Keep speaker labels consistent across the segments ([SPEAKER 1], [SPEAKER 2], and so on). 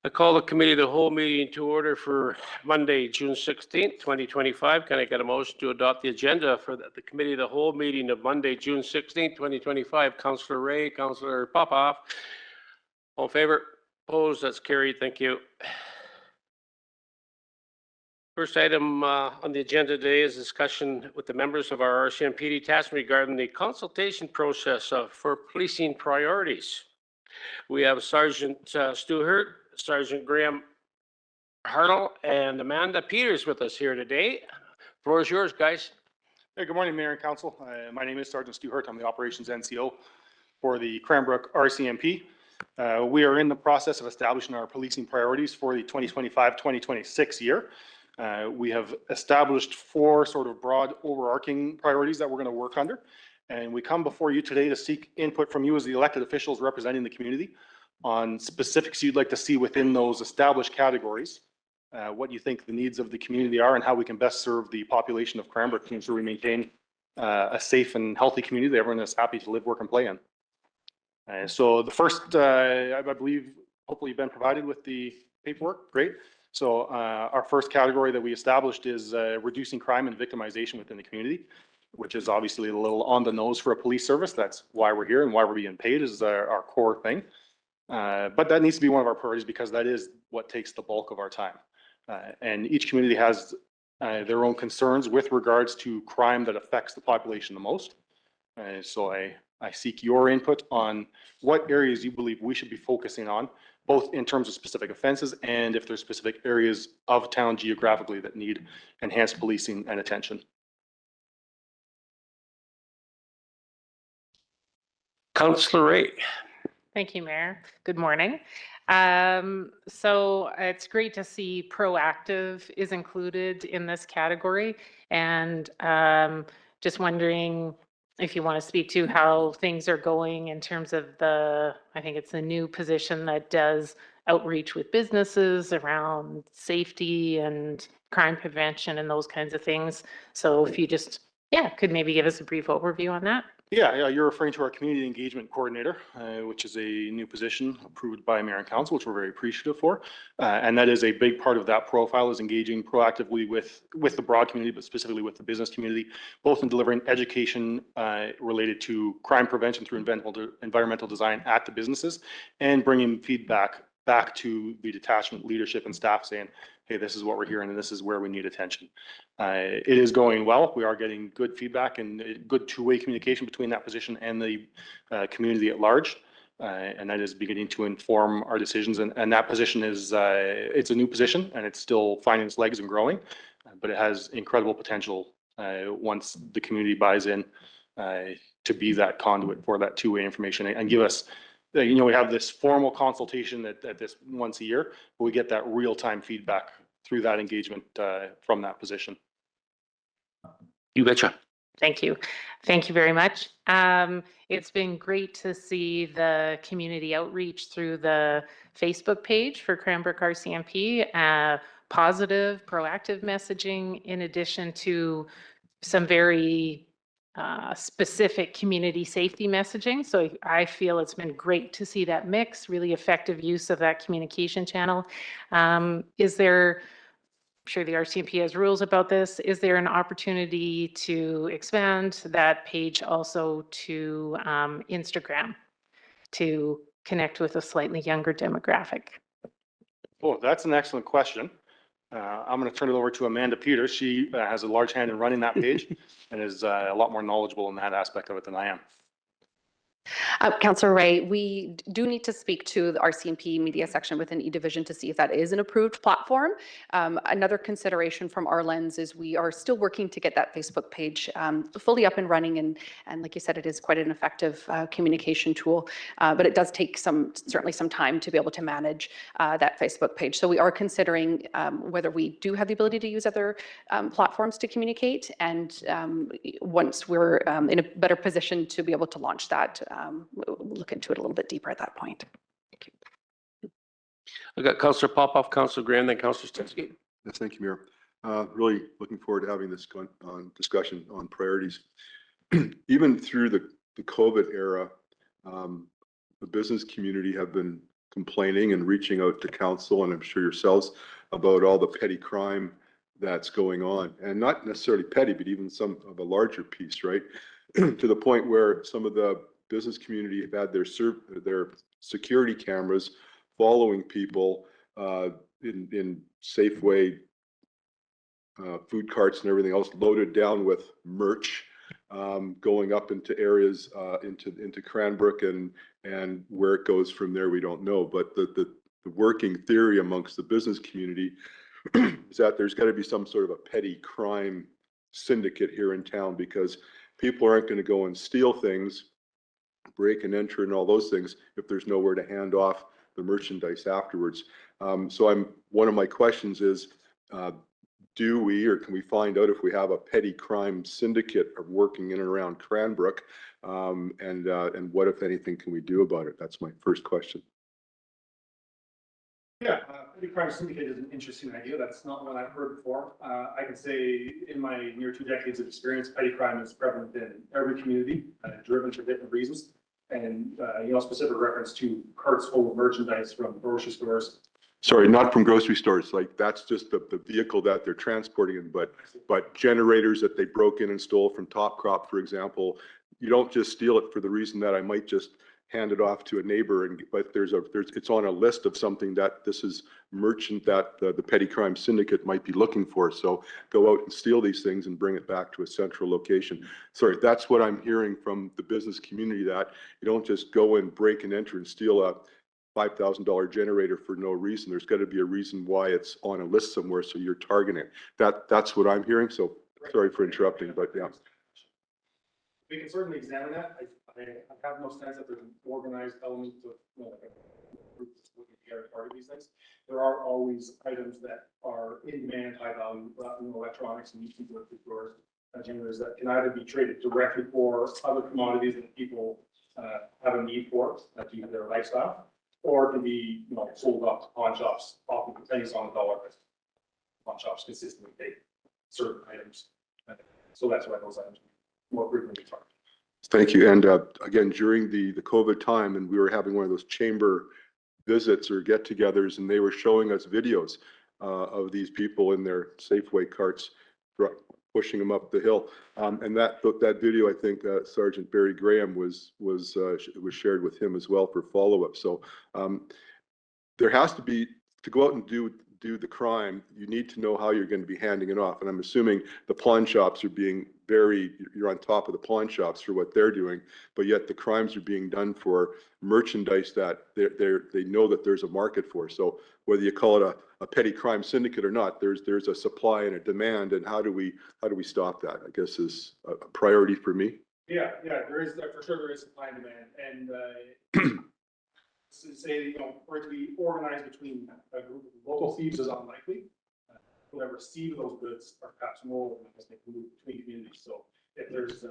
[SPEAKER 1] I call the committee of the whole meeting to order for Monday, June 16th, 2025. Can I get a motion to adopt the agenda for the committee of the whole meeting of Monday, June 16th, 2025? Councillor Ray, Councillor Popoff. All in favor? Opposed? That's carried. Thank you. First item on the agenda today is discussion with the members of our RCMP detachment regarding the consultation process for policing priorities. We have Sergeant Stu Hurt, Sergeant Graham Hartle, and Amanda Peters with us here today. The floor is yours, guys.
[SPEAKER 2] Hey, good morning, Mayor and Council. My name is Sergeant Stu Hurt. I'm the Operations NCO for the Cranbrook RCMP. We are in the process of establishing our policing priorities for the 2025-2026 year. We have established 4 sort of broad overarching priorities that we're going to work under. And we come before you today to seek input from you as the elected officials representing the community on specifics you'd like to see within those established categories, what you think the needs of the community are, and how we can best serve the population of Cranbrook to ensure we maintain a safe and healthy community that everyone is happy to live, work, and play in. So the first, I believe, hopefully you've been provided with the paperwork. Great. So our first category that we established is reducing crime and victimization within the community, which is obviously a little on the nose for a police service. That's why we're here and why we're being paid is our core thing. But that needs to be one of our priorities because that is what takes the bulk of our time. And each community has their own concerns with regards to crime that affects the population the most. So I seek your input on what areas you believe we should be focusing on, both in terms of specific offenses and if there's specific areas of town geographically that need enhanced policing and attention.
[SPEAKER 1] Councillor Ray.
[SPEAKER 3] Thank you, Mayor. Good morning. So it's great to see proactive is included in this category, and just wondering if you want to speak to how things are going in terms of I think it's a new position that does outreach with businesses around safety and crime prevention and those kinds of things. So if you just, could maybe give us a brief overview on that.
[SPEAKER 2] Yeah, you're referring to our community engagement coordinator, which is a new position approved by Mayor and Council, which we're very appreciative for. And that is a big part of that profile is engaging proactively with the broad community, but specifically with the business community, both in delivering education related to crime prevention through environmental design at the businesses and bringing feedback back to the detachment leadership and staff saying, hey, this is what we're hearing and this is where we need attention. It is going well. We are getting good feedback and good two-way communication between that position and the community at large. And that is beginning to inform our decisions. And that position is, it's a new position and it's still finding its legs and growing, but it has incredible potential once the community buys in to be that conduit for that two-way information and give us, we have this formal consultation at this once a year, but we get that real-time feedback through that engagement from that position.
[SPEAKER 1] You betcha.
[SPEAKER 3] Thank you. Thank you very much. It's been great to see the community outreach through the Facebook page for Cranbrook RCMP, positive, proactive messaging, in addition to some very specific community safety messaging. So I feel it's been great to see that mix, really effective use of that communication channel. I'm sure the RCMP has rules about this. Is there an opportunity to expand that page also to Instagram to connect with a slightly younger demographic?
[SPEAKER 2] Oh, that's an excellent question. I'm going to turn it over to Amanda Peters. She has a large hand in running that page and is a lot more knowledgeable in that aspect of it than I am.
[SPEAKER 4] Councillor Ray, we do need to speak to the RCMP media section within eDivision to see if that is an approved platform. Another consideration from our lens is we are still working to get that Facebook page fully up and running, and like you said, it is quite an effective communication tool, but it does take certainly some time to be able to manage that Facebook page. So we are considering whether we do have the ability to use other platforms to communicate, and once we're in a better position to be able to launch that, we'll look into it a little bit deeper at that point. Thank you.
[SPEAKER 1] I got Councillor Popoff, Councillor Graham, then Councillor Stensky.
[SPEAKER 5] Yes, thank you, Mayor. Really looking forward to having this discussion on priorities. Even through the COVID era, the business community have been complaining and reaching out to council, and I'm sure yourselves, about all the petty crime that's going on, and not necessarily petty, but even some of a larger piece, right? To the point where some of the business community have had their security cameras following people in Safeway food carts and everything else loaded down with merch, going up into areas into Cranbrook, and where it goes from there we don't know. But the working theory amongst the business community is that there's got to be some sort of a petty crime syndicate here in town, because people aren't going to go and steal things, break and enter and all those things if there's nowhere to hand off the merchandise afterwards. So one of my questions is, do we, or can we find out if we have a petty crime syndicate working in and around Cranbrook? And what, if anything, can we do about it? That's my first question.
[SPEAKER 2] Yeah, petty crime syndicate is an interesting idea. That's not one I've heard before. I can say in my near 2 decades of experience, petty crime is prevalent in every community, driven for different reasons. And, specific reference to carts full of merchandise from grocery stores.
[SPEAKER 5] Sorry, not from grocery stores. Like, that's just the vehicle that they're transporting in, but generators that they broke in and stole from Top Crop, for example, you don't just steal it for the reason that I might just hand it off to a neighbor, but it's on a list of something that this is merchant that the petty crime syndicate might be looking for. So go out and steal these things and bring it back to a central location. Sorry, that's what I'm hearing from the business community, that you don't just go and break and enter and steal a $5,000 generator for no reason. There's got to be a reason why it's on a list somewhere, so you're targeting it. That's what I'm hearing. So sorry for interrupting, but yeah.
[SPEAKER 2] We can certainly examine that. I have no sense that there's an organized element of groups looking together as part of these things. There are always items that are in demand, high value, electronics and people at food stores, generators that can either be traded directly for other commodities that people have a need for to use their lifestyle, or can be sold off to pawn shops, often for pennies on the dollar. Pawn shops consistently take certain items, so that's why those items are more frequently targeted.
[SPEAKER 5] Thank you. And again, during the COVID time, and we were having one of those chamber visits or get-togethers, and they were showing us videos of these people in their Safeway carts pushing them up the hill. And that video, I think Sergeant Barry Graham was shared with him as well for follow-up. So there has to be, to go out and do the crime, you need to know how you're going to be handing it off. And I'm assuming the pawn shops are being you're on top of the pawn shops for what they're doing, but yet the crimes are being done for merchandise that they know that there's a market for. So whether you call it a petty crime syndicate or not, there's a supply and a demand, and how do we stop that, I guess, is a priority for me.
[SPEAKER 2] Yeah, there is, for sure there is supply and demand. And say, for it to be organized between a group of local thieves is unlikely. Whoever receive those goods are perhaps more organized, they can move between communities. So if there's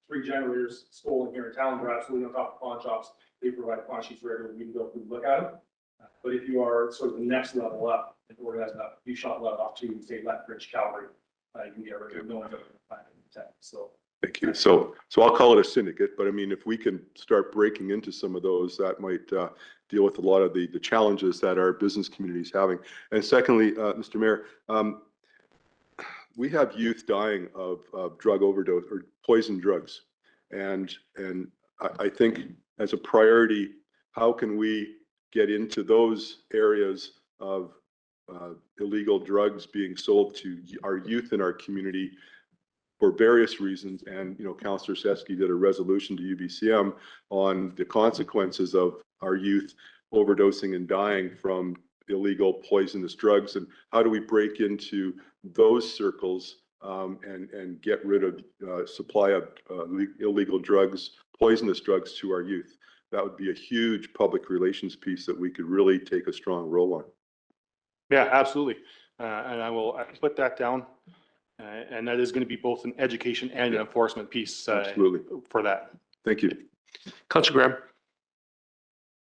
[SPEAKER 2] 3 generators stolen here in town, we're absolutely on top of pawn shops. They provide pawn sheets for everyone. We can go through and look at them. But if you are sort of the next level up and organized enough, you shot level off to, say, Lethbridge, Calgary, you can get rid of no one's ever going to find it. So.
[SPEAKER 5] Thank you. So I'll call it a syndicate, but I mean, if we can start breaking into some of those, that might deal with a lot of the challenges that our business community is having. And secondly, Mr. Mayor, we have youth dying of drug overdose or poison drugs. And I think as a priority, how can we get into those areas of illegal drugs being sold to our youth in our community for various reasons? And, Councillor Sesky did a resolution to UBCM on the consequences of our youth overdosing and dying from illegal poisonous drugs. And how do we break into those circles and get rid of supply of illegal drugs, poisonous drugs to our youth? That would be a huge public relations piece that we could really take a strong role on.
[SPEAKER 2] Yeah, absolutely. And I will put that down. And that is going to be both an education and an enforcement piece
[SPEAKER 5] Absolutely.
[SPEAKER 2] For that.
[SPEAKER 5] Thank you.
[SPEAKER 1] Councillor Graham.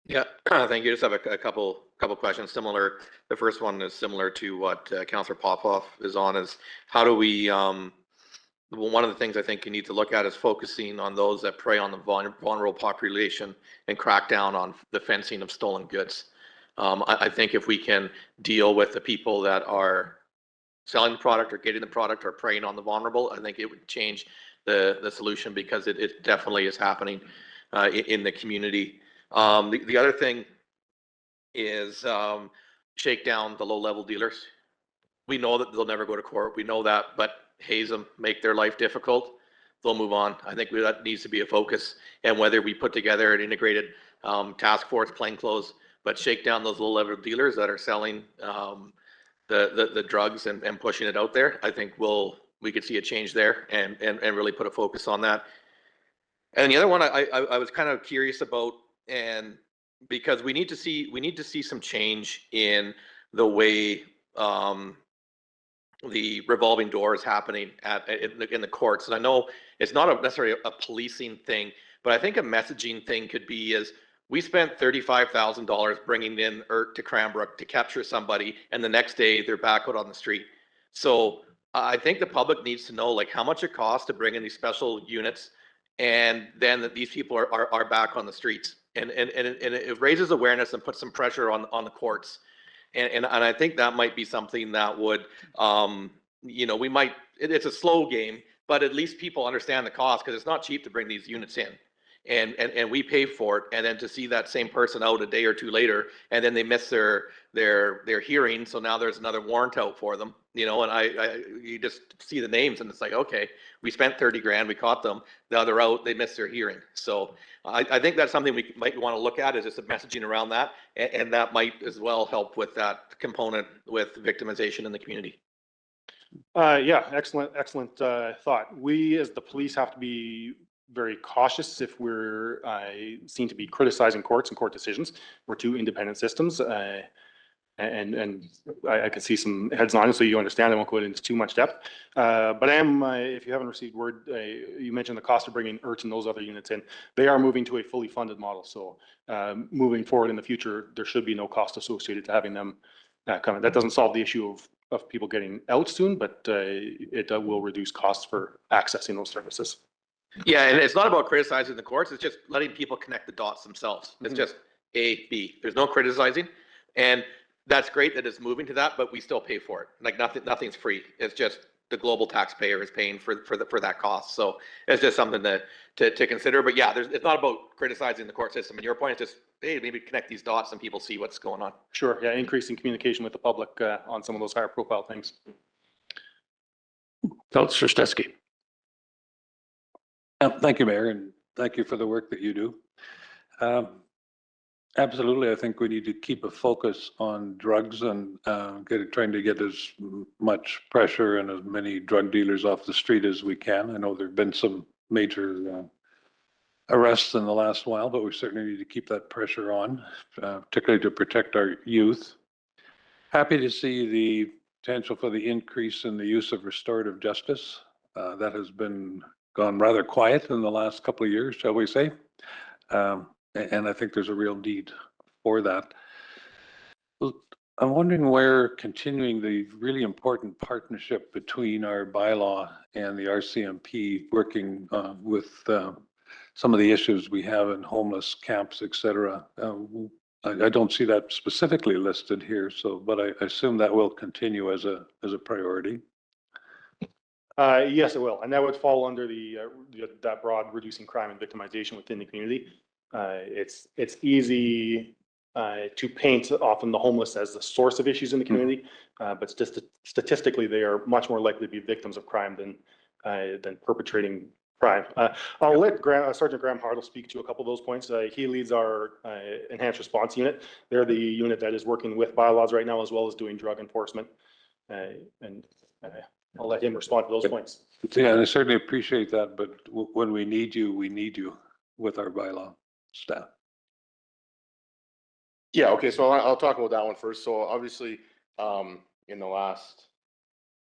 [SPEAKER 6] Yeah, thank you. Just have a couple questions similar. The first one is similar to what Councillor Popoff is on, is how do we, one of the things I think you need to look at is focusing on those that prey on the vulnerable population and crack down on the fencing of stolen goods. I think if we can deal with the people that are selling the product or getting the product or preying on the vulnerable, I think it would change the solution, because it definitely is happening in the community. The other thing is shake down the low-level dealers. We know that they'll never go to court. We know that, but haze them, make their life difficult, they'll move on. I think that needs to be a focus. And whether we put together an integrated task force, plainclothes, but shake down those low-level dealers that are selling the drugs and pushing it out there, I think we could see a change there and really put a focus on that. And the other one I was kind of curious about, and because we need to see some change in the way the revolving door is happening in the courts. And I know it's not necessarily a policing thing, but I think a messaging thing could be is, we spent $35,000 bringing in ERT to Cranbrook to capture somebody, and the next day they're back out on the street. So I think the public needs to know, like, how much it costs to bring in these special units, and then that these people are back on the streets. And it raises awareness and puts some pressure on the courts. And I think that might be something that would, we might, it's a slow game, but at least people understand the cost, because it's not cheap to bring these units in. And we pay for it, and then to see that same person out a day or two later, and then they miss their hearing, so now there's another warrant out for them, and you just see the names, and it's like, okay, we spent 30 grand, we caught them, now they're out, they missed their hearing. So I think that's something we might want to look at, is just a messaging around that, and that might as well help with that component with victimization in the community.
[SPEAKER 2] Yeah, excellent thought. We as the police have to be very cautious if we're seen to be criticizing courts and court decisions. We're two independent systems, and I can see some heads nodding, so you understand. I won't go into too much depth, but I am. If you haven't received word, you mentioned the cost of bringing ERT and those other units in. They are moving to a fully funded model, so moving forward in the future, there should be no cost associated to having them come in. That doesn't solve the issue of people getting out soon, but it will reduce costs for accessing those services.
[SPEAKER 6] Yeah, and it's not about criticizing the courts, it's just letting people connect the dots themselves. It's just A, B. There's no criticizing. And that's great that it's moving to that, but we still pay for it. Like nothing's free. It's just the global taxpayer is paying for that cost. So it's just something to consider. But yeah, it's not about criticizing the court system. And your point is just, hey, maybe connect these dots and people see what's going on.
[SPEAKER 2] Sure, yeah, increasing communication with the public on some of those higher profile things.
[SPEAKER 1] Councillor Stetsky.
[SPEAKER 7] Thank you, Mayor, and thank you for the work that you do. Absolutely, I think we need to keep a focus on drugs and trying to get as much pressure and as many drug dealers off the street as we can. I know there have been some major arrests in the last while, but we certainly need to keep that pressure on, particularly to protect our youth. Happy to see the potential for the increase in the use of restorative justice. That has gone rather quiet in the last couple of years, shall we say. And I think there's a real need for that. I'm wondering where continuing the really important partnership between our bylaw and the RCMP, working with some of the issues we have in homeless camps, et cetera. I don't see that specifically listed here, but I assume that will continue as a priority.
[SPEAKER 2] Yes, it will, and that would fall under that broad reducing crime and victimization within the community. It's easy to paint often the homeless as the source of issues in the community, but statistically, they are much more likely to be victims of crime than perpetrating crime. I'll let Sergeant Graham Hartle speak to a couple of those points. He leads our enhanced response unit. They're the unit that is working with bylaws right now, as well as doing drug enforcement, and I'll let him respond to those points.
[SPEAKER 7] Yeah, and I certainly appreciate that, but when we need you with our bylaw staff.
[SPEAKER 8] Yeah, okay, so I'll talk about that one first. So obviously, in the last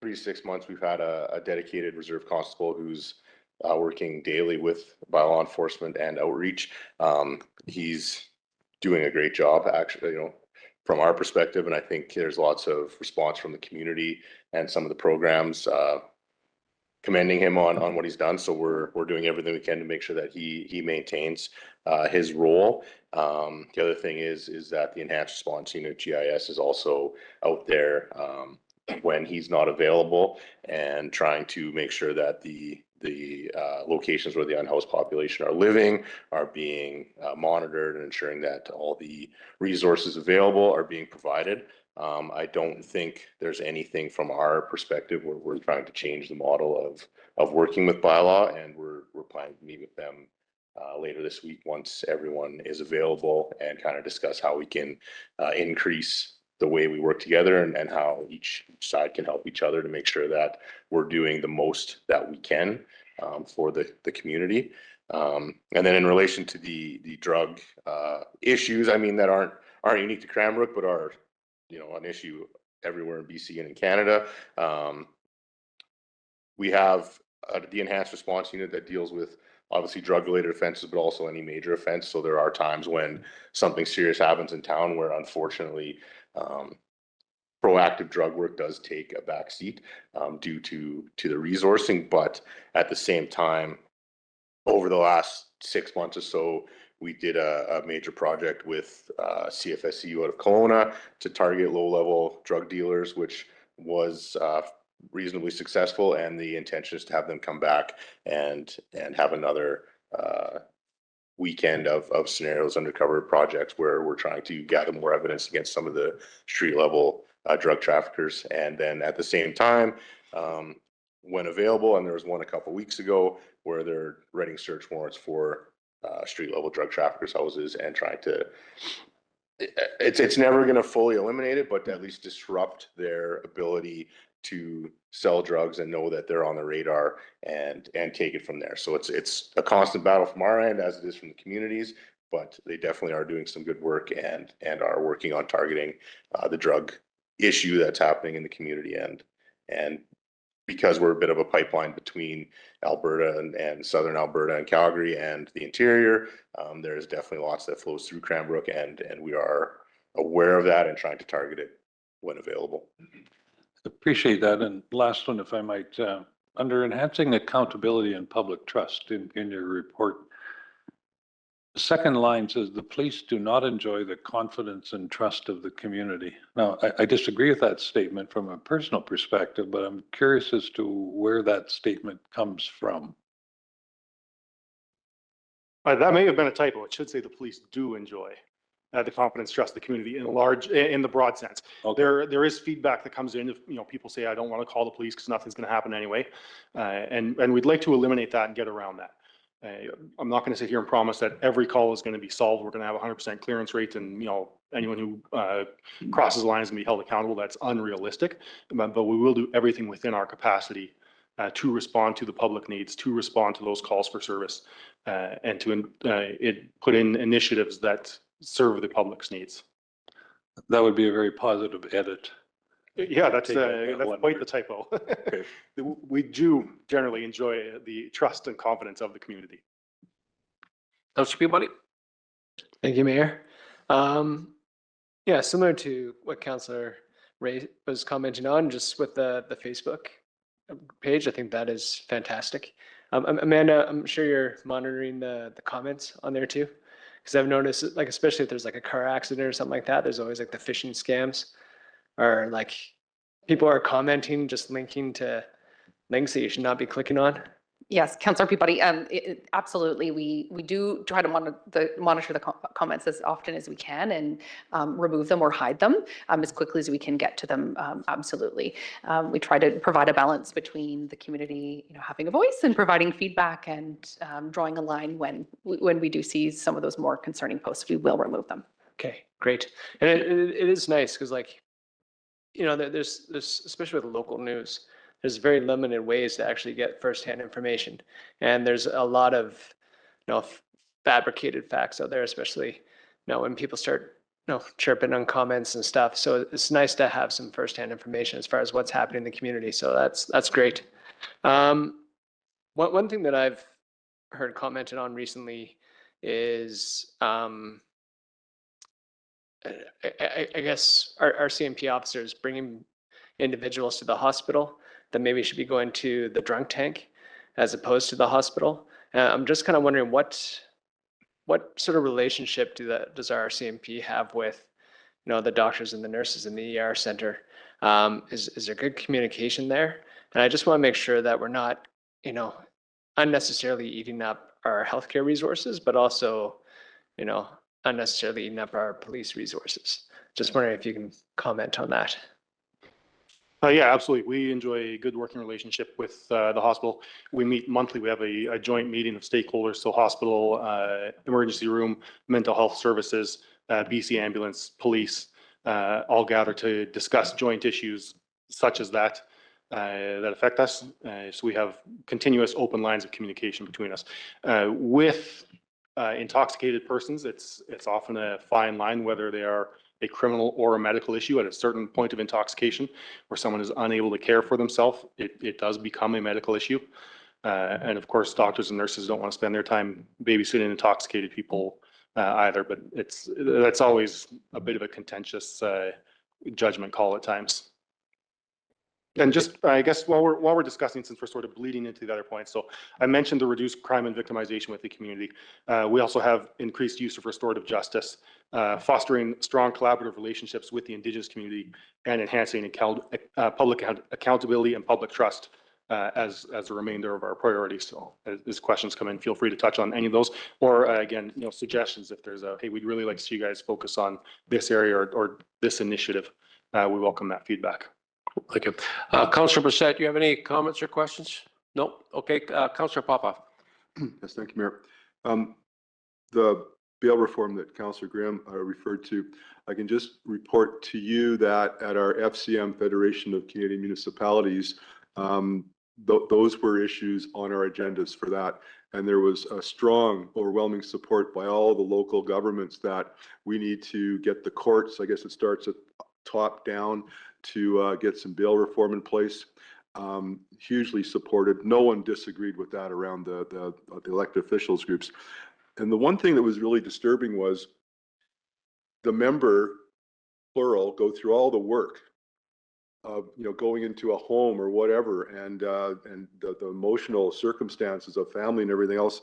[SPEAKER 8] 3 to 6 months, we've had a dedicated reserve constable who's working daily with bylaw enforcement and outreach. He's doing a great job, actually, from our perspective, and I think there's lots of response from the community and some of the programs commending him on what he's done. So we're doing everything we can to make sure that he maintains his role. The other thing is that the enhanced response unit GIS is also out there when he's not available, and trying to make sure that the locations where the unhoused population are living are being monitored, and ensuring that all the resources available are being provided. I don't think there's anything from our perspective where we're trying to change the model of working with bylaw, and we're planning to meet with them later this week once everyone is available, and kind of discuss how we can increase the way we work together, and how each side can help each other to make sure that we're doing the most that we can for the community. And then in relation to the drug issues, I mean, that aren't unique to Cranbrook, but are, you know, an issue everywhere in BC and in Canada. We have the enhanced response unit that deals with obviously drug-related offenses, but also any major offense. So there are times when something serious happens in town where, unfortunately, proactive drug work does take a backseat due to the resourcing. But at the same time, over the last 6 months or so, we did a major project with CFSU out of Kelowna to target low-level drug dealers, which was reasonably successful. And the intention is to have them come back and have another weekend of scenarios, undercover projects, where we're trying to gather more evidence against some of the street-level drug traffickers. And then at the same time, when available, and there was one a couple weeks ago where they're writing search warrants for street-level drug traffickers' houses, and trying to, it's never going to fully eliminate it, but at least disrupt their ability to sell drugs and know that they're on the radar, and take it from there. So it's a constant battle from our end, as it is from the communities, but they definitely are doing some good work, and are working on targeting the drug issue that's happening in the community. And because we're a bit of a pipeline between Alberta and southern Alberta and Calgary and the interior, there's definitely lots that flows through Cranbrook, and we are aware of that and trying to target it when available.
[SPEAKER 7] Appreciate that. And last one, if I might, under enhancing accountability and public trust in your report, the second line says the police do not enjoy the confidence and trust of the community. Now, I disagree with that statement from a personal perspective, but I'm curious as to where that statement comes from.
[SPEAKER 2] That may have been a typo. It should say the police do enjoy the confidence, trust of the community in the broad sense.
[SPEAKER 7] Okay.
[SPEAKER 2] There is feedback that comes in. If, you know, people say, I don't want to call the police because nothing's going to happen anyway. And we'd like to eliminate that and get around that. I'm not going to sit here and promise that every call is going to be solved. We're going to have 100% clearance rate, and, you know, anyone who crosses the line is going to be held accountable. That's unrealistic. But we will do everything within our capacity to respond to the public needs, to respond to those calls for service, and to put in initiatives that serve the public's needs.
[SPEAKER 7] That would be a very positive edit.
[SPEAKER 2] Yeah, that's
[SPEAKER 7] Take that one
[SPEAKER 2] quite
[SPEAKER 7] word.
[SPEAKER 2] the typo. We do generally enjoy the trust and confidence of the community.
[SPEAKER 1] Councillor Peabody?
[SPEAKER 9] Thank you, Mayor. Yeah, similar to what Councillor Ray was commenting on, just with the Facebook page, I think that is fantastic. Amanda, I'm sure you're monitoring the comments on there too, because I've noticed, like, especially if there's like a car accident or something like that, there's always like the phishing scams, or like people are commenting, just linking to links that you should not be clicking on.
[SPEAKER 4] Yes, Councillor Peabody, absolutely. We do try to monitor the comments as often as we can, and remove them or hide them as quickly as we can get to them. Absolutely. We try to provide a balance between the community, you know, having a voice and providing feedback, and drawing a line when we do see some of those more concerning posts. We will remove them.
[SPEAKER 9] Okay, great. And it is nice because, like, you know, there's especially with local news, there's very limited ways to actually get firsthand information. And there's a lot of, you know, fabricated facts out there, especially, you know, when people start, you know, chirping on comments and stuff. So it's nice to have some firsthand information as far as what's happening in the community. So that's great. One thing that I've heard commented on recently is, I guess our CMP officers bringing individuals to the hospital that maybe should be going to the drunk tank as opposed to the hospital. I'm just kind of wondering what sort of relationship does our RCMP have with, the doctors and the nurses in the ER center? Is there good communication there? And I just want to make sure that we're not, unnecessarily eating up our healthcare resources, but also, unnecessarily eating up our police resources. Just wondering if you can comment on that.
[SPEAKER 2] Yeah, absolutely. We enjoy a good working relationship with the hospital. We meet monthly. We have a joint meeting of stakeholders, so hospital, emergency room, mental health services, BC ambulance, police, all gather to discuss joint issues such as that affect us. So we have continuous open lines of communication between us. With intoxicated persons, it's often a fine line whether they are a criminal or a medical issue. At a certain point of intoxication where someone is unable to care for themselves, it does become a medical issue. And of course, doctors and nurses don't want to spend their time babysitting intoxicated people either, but that's always a bit of a contentious judgment call at times. And just, I guess, while we're discussing, since we're sort of bleeding into the other points, so I mentioned the reduced crime and victimization with the community. We also have increased use of restorative justice, fostering strong collaborative relationships with the Indigenous community, and enhancing public accountability and public trust as the remainder of our priorities. So as questions come in, feel free to touch on any of those, or again, suggestions if there's hey, we'd really like to see you guys focus on this area or this initiative. We welcome that feedback.
[SPEAKER 1] Thank you. Councillor Brissette, do you have any comments or questions? No? Okay. Councillor Popoff.
[SPEAKER 5] Yes, thank you, Mayor. The bail reform that Councillor Graham referred to, I can just report to you that at our FCM, Federation of Canadian Municipalities, those were issues on our agendas for that. And there was a strong, overwhelming support by all the local governments that we need to get the courts, I guess it starts at top down, to get some bail reform in place. Hugely supported. No one disagreed with that around the elected officials groups. And the one thing that was really disturbing was the member, plural, go through all the work of going into a home or whatever, and the emotional circumstances of family and everything else,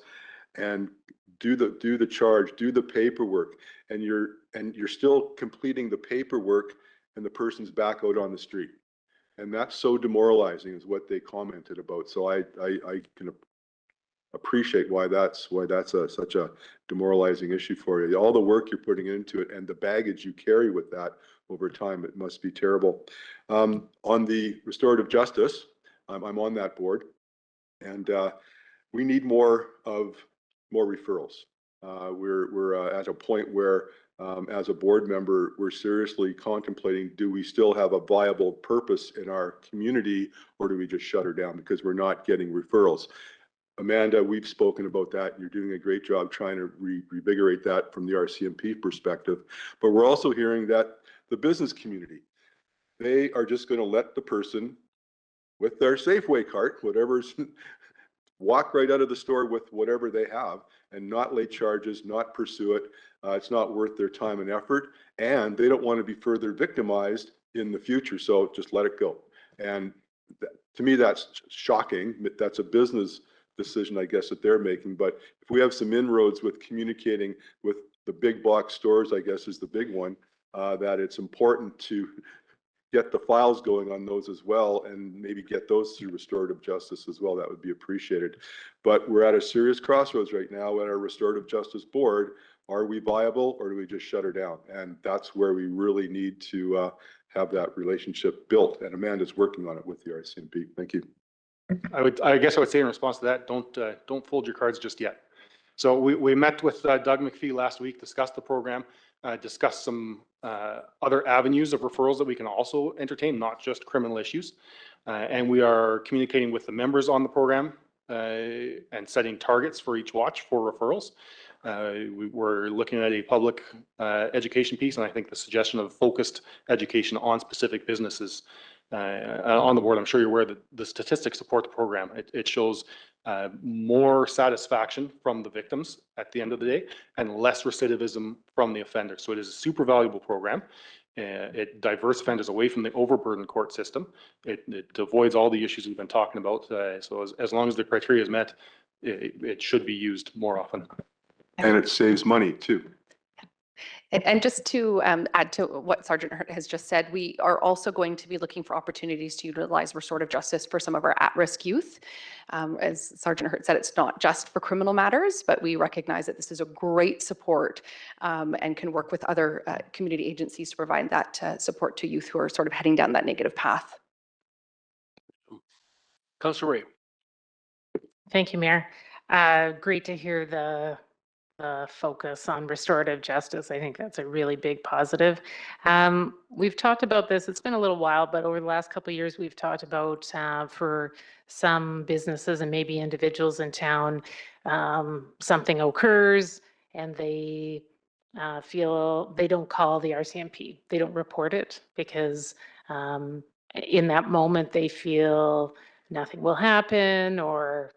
[SPEAKER 5] and do the charge, do the paperwork, and you're still completing the paperwork, and the person's back out on the street. And that's so demoralizing is what they commented about. So I can appreciate why that's such a demoralizing issue for you. All the work you're putting into it and the baggage you carry with that over time, it must be terrible. On the restorative justice, I'm on that board, and we need more referrals. We're at a point where as a board member, we're seriously contemplating, do we still have a viable purpose in our community, or do we just shut her down because we're not getting referrals? Amanda, we've spoken about that. You're doing a great job trying to revigorate that from the RCMP perspective. But we're also hearing that the business community, they are just going to let the person with their Safeway cart, whatever's, walk right out of the store with whatever they have and not lay charges, not pursue it. It's not worth their time and effort, and they don't want to be further victimized in the future. So just let it go. And to me, that's shocking. That's a business decision, I guess, that they're making. But if we have some inroads with communicating with the big box stores, I guess is the big one, that it's important to get the files going on those as well, and maybe get those through restorative justice as well. That would be appreciated. But we're at a serious crossroads right now at our restorative justice board. Are we viable, or do we just shut her down? And that's where we really need to have that relationship built. And Amanda's working on it with the RCMP. Thank you.
[SPEAKER 2] I guess I would say in response to that, don't fold your cards just yet. So we met with Doug McPhee last week, discussed the program, discussed some other avenues of referrals that we can also entertain, not just criminal issues. And we are communicating with the members on the program and setting targets for each watch for referrals. We're looking at a public education piece, and I think the suggestion of focused education on specific businesses on the board. I'm sure you're aware that the statistics support the program. It shows more satisfaction from the victims at the end of the day, and less recidivism from the offender. So it is a super valuable program. It diverts offenders away from the overburdened court system. It avoids all the issues we've been talking about. So as long as the criteria is met, it should be used more often.
[SPEAKER 5] And it saves money too.
[SPEAKER 4] And just to add to what Sergeant Hurt has just said, we are also going to be looking for opportunities to utilize restorative justice for some of our at-risk youth. As Sergeant Hurt said, it's not just for criminal matters, but we recognize that this is a great support and can work with other community agencies to provide that support to youth who are sort of heading down that negative path.
[SPEAKER 1] Councillor Ray.
[SPEAKER 3] Thank you, Mayor. Great to hear the focus on restorative justice. I think that's a really big positive. We've talked about this, it's been a little while, but over the last couple of years, we've talked about for some businesses and maybe individuals in town, something occurs and they feel they don't call the RCMP. They don't report it because in that moment they feel nothing will happen or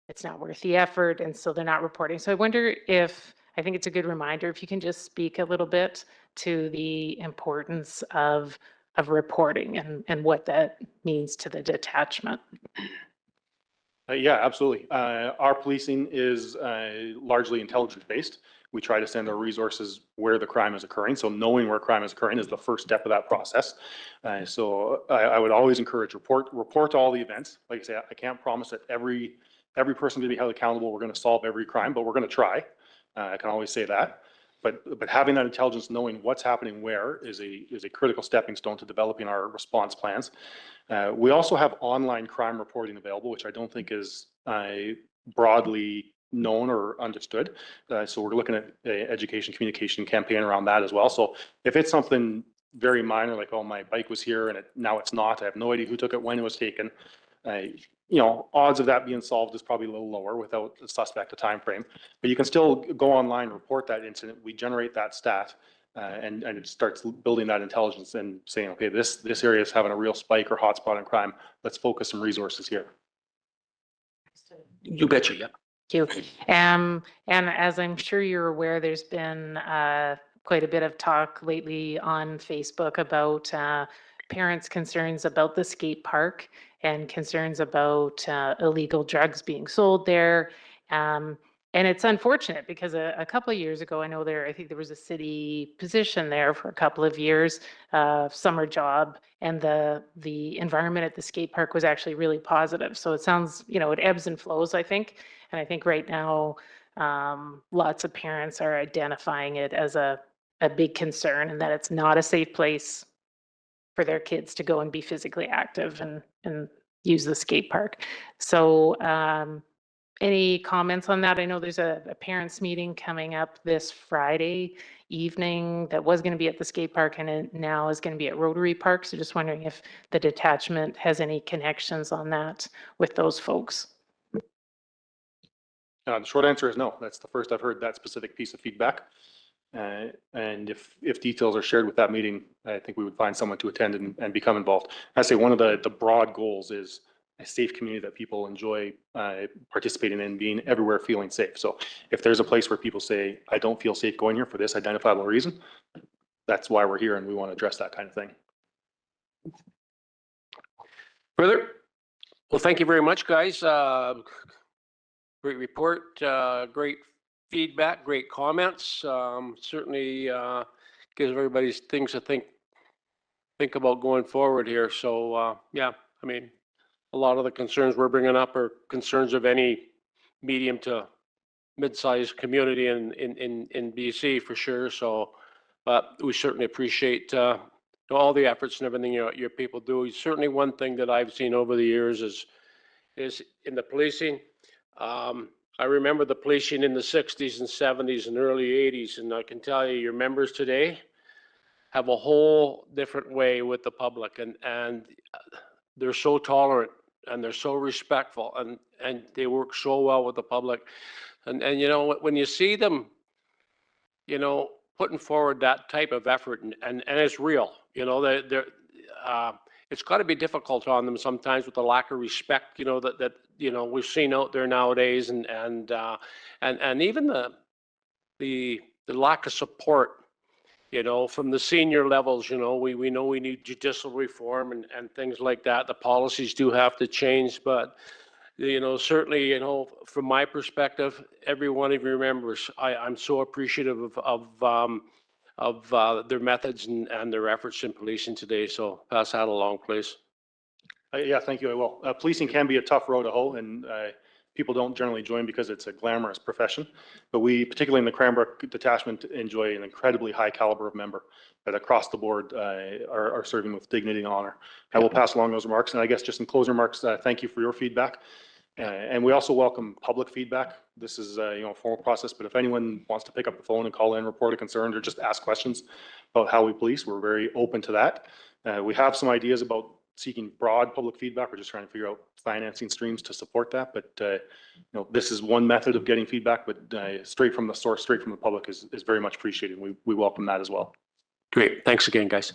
[SPEAKER 3] it's not worth the effort, and so they're not reporting. So I wonder if, I think it's a good reminder, if you can just speak a little bit to the importance of reporting and what that means to the detachment.
[SPEAKER 2] Yeah, absolutely. Our policing is largely intelligence-based. We try to send our resources where the crime is occurring. So knowing where crime is occurring is the first step of that process. So I would always encourage report all the events. Like I say, I can't promise that every person to be held accountable, we're going to solve every crime, but we're going to try. I can always say that. But having that intelligence, knowing what's happening where, is a critical stepping stone to developing our response plans. We also have online crime reporting available, which I don't think is broadly known or understood. So we're looking at an education communication campaign around that as well. So if it's something very minor, like, oh, my bike was here and now it's not, I have no idea who took it, when it was taken, odds of that being solved is probably a little lower without the suspect a time frame. But you can still go online, report that incident. We generate that stat, and it starts building that intelligence and saying, okay, this area is having a real spike or hotspot in crime. Let's focus some resources here.
[SPEAKER 1] You betcha, yeah.
[SPEAKER 3] Thank you. And as I'm sure you're aware, there's been quite a bit of talk lately on Facebook about parents' concerns about the skate park and concerns about illegal drugs being sold there. And it's unfortunate because a couple of years ago, I think there was a city position there for a couple of years, summer job, and the environment at the skate park was actually really positive. So it sounds, it ebbs and flows, I think. And I think right now, lots of parents are identifying it as a big concern and that it's not a safe place for their kids to go and be physically active and use the skate park. So any comments on that? I know there's a parents meeting coming up this Friday evening that was going to be at the skate park and it now is going to be at Rotary Park. So just wondering if the detachment has any connections on that with those folks.
[SPEAKER 2] The short answer is no. That's the first I've heard that specific piece of feedback. And if details are shared with that meeting, I think we would find someone to attend and become involved. I say one of the broad goals is a safe community that people enjoy participating in, being everywhere feeling safe. So if there's a place where people say, I don't feel safe going here for this identifiable reason, that's why we're here and we want to address that kind of thing.
[SPEAKER 1] Further? Well, thank you very much, guys. Great report, great feedback, great comments. Certainly gives everybody things to think about going forward here. So yeah, I mean, a lot of the concerns we're bringing up are concerns of any medium to mid-sized community in BC for sure. So, but we certainly appreciate all the efforts and everything your people do. Certainly one thing that I've seen over the years is in the policing. I remember the policing in the 60s and 70s and early 80s, and I can tell you your members today have a whole different way with the public, and they're so tolerant and they're so respectful and they work so well with the public. And when you see them, putting forward that type of effort and it's real, it's got to be difficult on them sometimes with the lack of respect, that we've seen out there nowadays, and even the lack of support, from the senior levels. We know we need judicial reform and things like that. The policies do have to change, but certainly, from my perspective, every one of your members, I'm so appreciative of their methods and their efforts in policing today. So pass that along, please.
[SPEAKER 2] Yeah, thank you. I will. Policing can be a tough road to hoe, and people don't generally join because it's a glamorous profession. But we, particularly in the Cranbrook detachment, enjoy an incredibly high caliber of member that across the board are serving with dignity and honor. I will pass along those remarks. And I guess just in closing remarks, thank you for your feedback. And we also welcome public feedback. This is a formal process, but if anyone wants to pick up the phone and call in, report a concern, or just ask questions about how we police, we're very open to that. We have some ideas about seeking broad public feedback. We're just trying to figure out financing streams to support that. But this is one method of getting feedback, but straight from the source, straight from the public is very much appreciated. We welcome that as well.
[SPEAKER 1] Great. Thanks again, guys.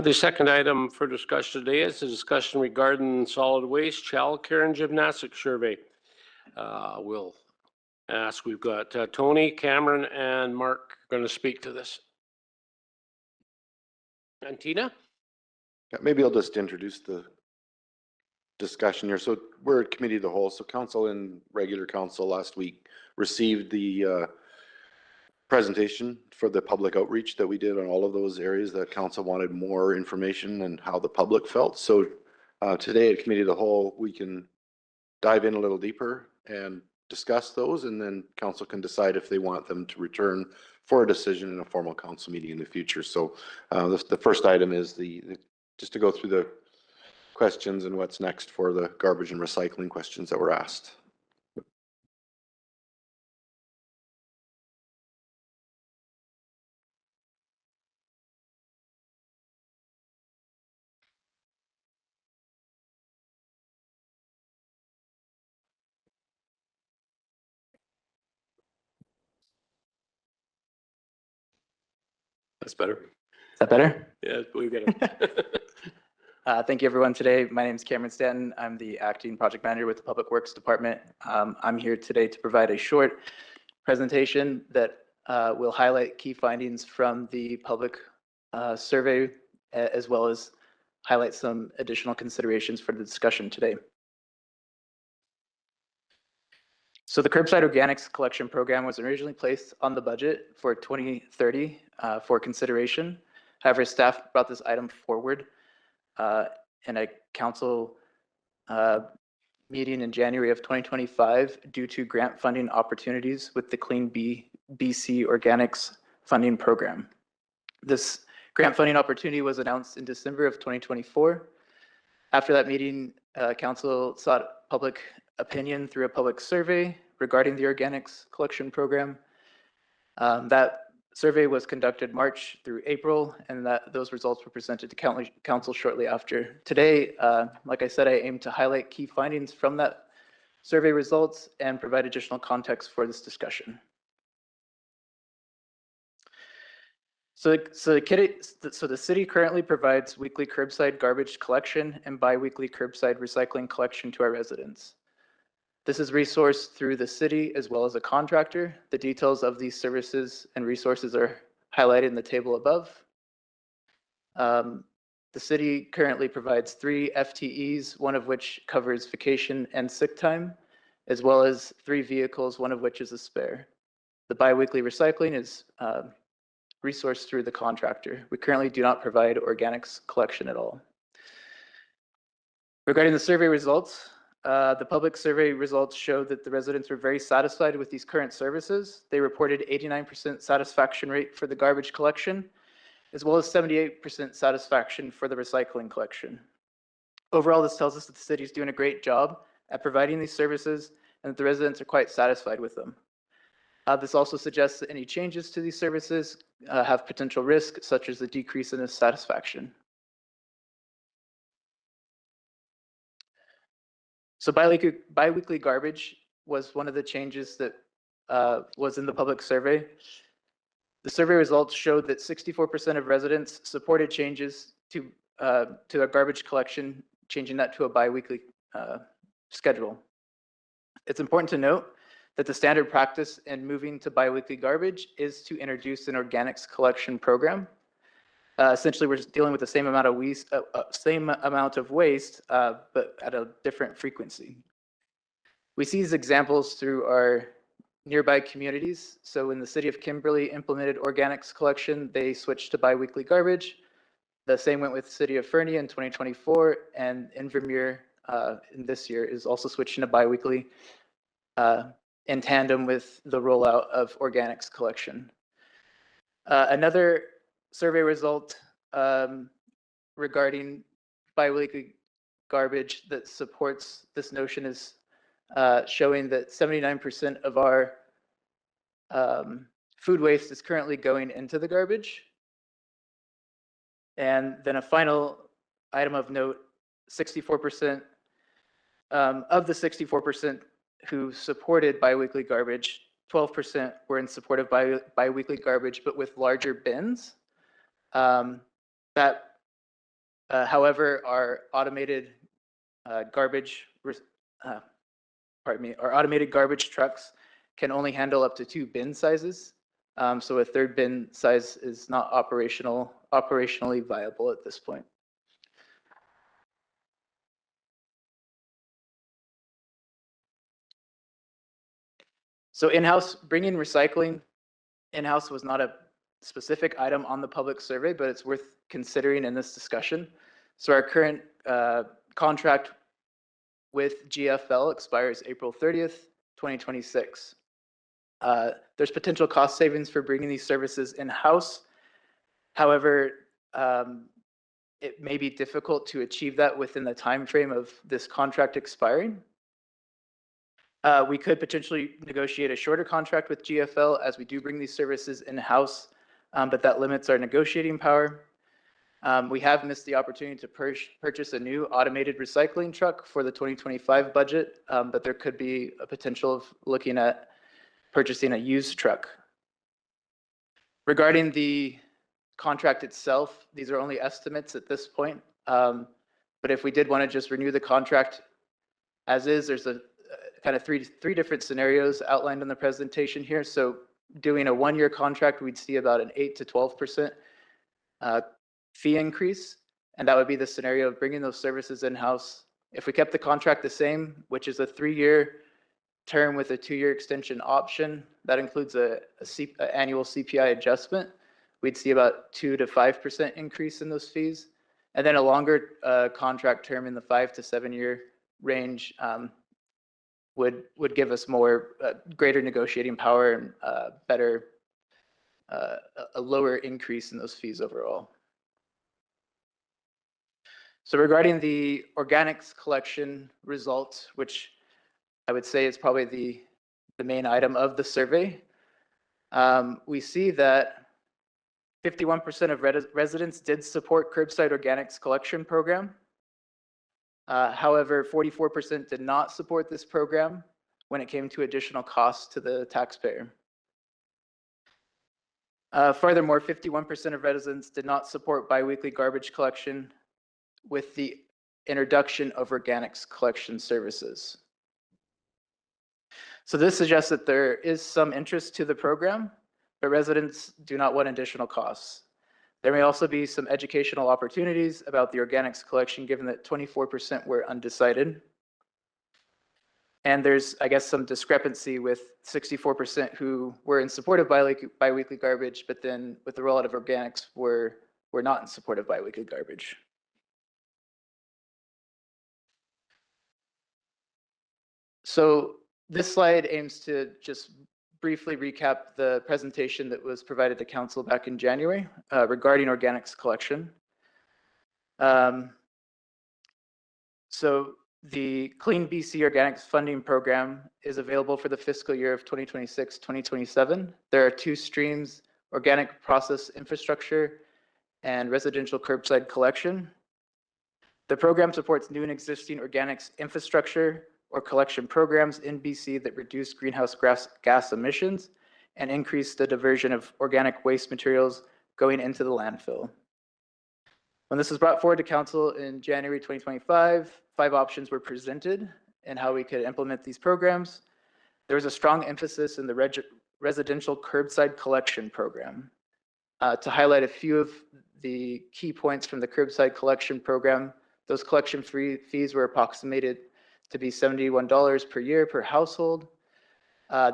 [SPEAKER 1] The second item for discussion today is a discussion regarding solid waste, childcare, and gymnastics survey. We'll ask, we've got Tony, Cameron, and Mark going to speak to this. And Tina?
[SPEAKER 10] Yeah, maybe I'll just introduce the discussion here. So we're at committee of the whole. So council and regular council last week received the presentation for the public outreach that we did on all of those areas that council wanted more information and how the public felt. So today at committee of the whole, we can dive in a little deeper and discuss those, and then council can decide if they want them to return for a decision in a formal council meeting in the future. So the first item is just to go through the questions and what's next for the garbage and recycling questions that were asked.
[SPEAKER 1] That's better.
[SPEAKER 11] Is that better?
[SPEAKER 1] Yeah, we get it.
[SPEAKER 11] Thank you, everyone. Today, my name is Cameron Stanton. I'm the acting project manager with the Public Works Department. I'm here today to provide a short presentation that will highlight key findings from the public survey, as well as highlight some additional considerations for the discussion today. So the Curbside Organics Collection Program was originally placed on the budget for 2030 for consideration. However, staff brought this item forward in a council meeting in January of 2025 due to grant funding opportunities with the Clean BC Organics Funding Program. This grant funding opportunity was announced in December of 2024. After that meeting, council sought public opinion through a public survey regarding the organics collection program. That survey was conducted March through April, and those results were presented to council shortly after. Today, like I said, I aim to highlight key findings from that survey results and provide additional context for this discussion. So the city currently provides weekly curbside garbage collection and bi-weekly curbside recycling collection to our residents. This is resourced through the city as well as a contractor. The details of these services and resources are highlighted in the table above. The city currently provides 3 FTEs, one of which covers vacation and sick time, as well as 3 vehicles, one of which is a spare. The bi-weekly recycling is resourced through the contractor. We currently do not provide organics collection at all. Regarding the survey results, the public survey results showed that the residents were very satisfied with these current services. They reported 89% satisfaction rate for the garbage collection, as well as 78% satisfaction for the recycling collection. Overall, this tells us that the city is doing a great job at providing these services and that the residents are quite satisfied with them. This also suggests that any changes to these services have potential risk, such as the decrease in satisfaction. So biweekly garbage was one of the changes that was in the public survey. The survey results showed that 64% of residents supported changes to their garbage collection, changing that to a biweekly schedule. It's important to note that the standard practice in moving to biweekly garbage is to introduce an organics collection program. Essentially, we're dealing with the same amount of waste, but at a different frequency. We see these examples through our nearby communities. So in the city of Kimberley implemented organics collection, they switched to biweekly garbage. The same went with the city of Fernie in 2024, and Invermere in this year is also switching to biweekly in tandem with the rollout of organics collection. Another survey result regarding biweekly garbage that supports this notion is showing that 79% of our food waste is currently going into the garbage. And then a final item of note, 64% of the 64% who supported biweekly garbage, 12% were in support of biweekly garbage, but with larger bins. However, our automated garbage trucks can only handle up to 2 bin sizes. So a 3rd bin size is not operationally viable at this point. So in-house, bringing recycling in-house was not a specific item on the public survey, but it's worth considering in this discussion. So our current contract with GFL expires April 30th, 2026. There's potential cost savings for bringing these services in-house. However, it may be difficult to achieve that within the time frame of this contract expiring. We could potentially negotiate a shorter contract with GFL as we do bring these services in-house, but that limits our negotiating power. We have missed the opportunity to purchase a new automated recycling truck for the 2025 budget, but there could be a potential of looking at purchasing a used truck. Regarding the contract itself, these are only estimates at this point, but if we did want to just renew the contract as is, there's a kind of three different scenarios outlined in the presentation here. So doing a 1-year contract, we'd see about an 8 to 12% fee increase, and that would be the scenario of bringing those services in-house. If we kept the contract the same, which is a 3-year term with a 2-year extension option, that includes an annual CPI adjustment, we'd see about 2 to 5% increase in those fees. And then a longer contract term in the 5 to 7 year range would give us more greater negotiating power and a lower increase in those fees overall. So regarding the organics collection results, which I would say is probably the main item of the survey, we see that 51% of residents did support curbside organics collection program. However, 44% did not support this program when it came to additional costs to the taxpayer. Furthermore, 51% of residents did not support biweekly garbage collection with the introduction of organics collection services. So this suggests that there is some interest to the program, but residents do not want additional costs. There may also be some educational opportunities about the organics collection, given that 24% were undecided. And there's, I guess, some discrepancy with 64% who were in support of biweekly garbage, but then with the rollout of organics were not in support of biweekly garbage. So this slide aims to just briefly recap the presentation that was provided to council back in January regarding organics collection. So the Clean BC Organics Funding Program is available for the fiscal year of 2026-2027. There are 2 streams, organic process infrastructure and residential curbside collection. The program supports new and existing organics infrastructure or collection programs in BC that reduce greenhouse gas emissions and increase the diversion of organic waste materials going into the landfill. When this was brought forward to council in January 2025, 5 options were presented and how we could implement these programs. There was a strong emphasis in the residential curbside collection program. To highlight a few of the key points from the curbside collection program, those collection fees were approximated to be $71 per year per household.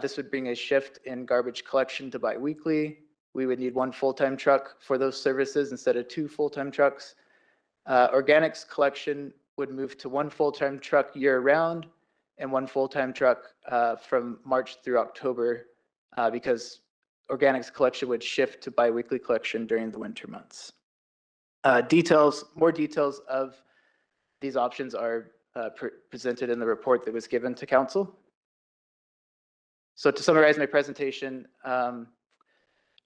[SPEAKER 11] This would bring a shift in garbage collection to biweekly. We would need 1 full-time truck for those services instead of 2 full-time trucks. Organics collection would move to 1 full-time truck year-round and 1 full-time truck from March through October because organics collection would shift to biweekly collection during the winter months. More details of these options are presented in the report that was given to council. So to summarize my presentation,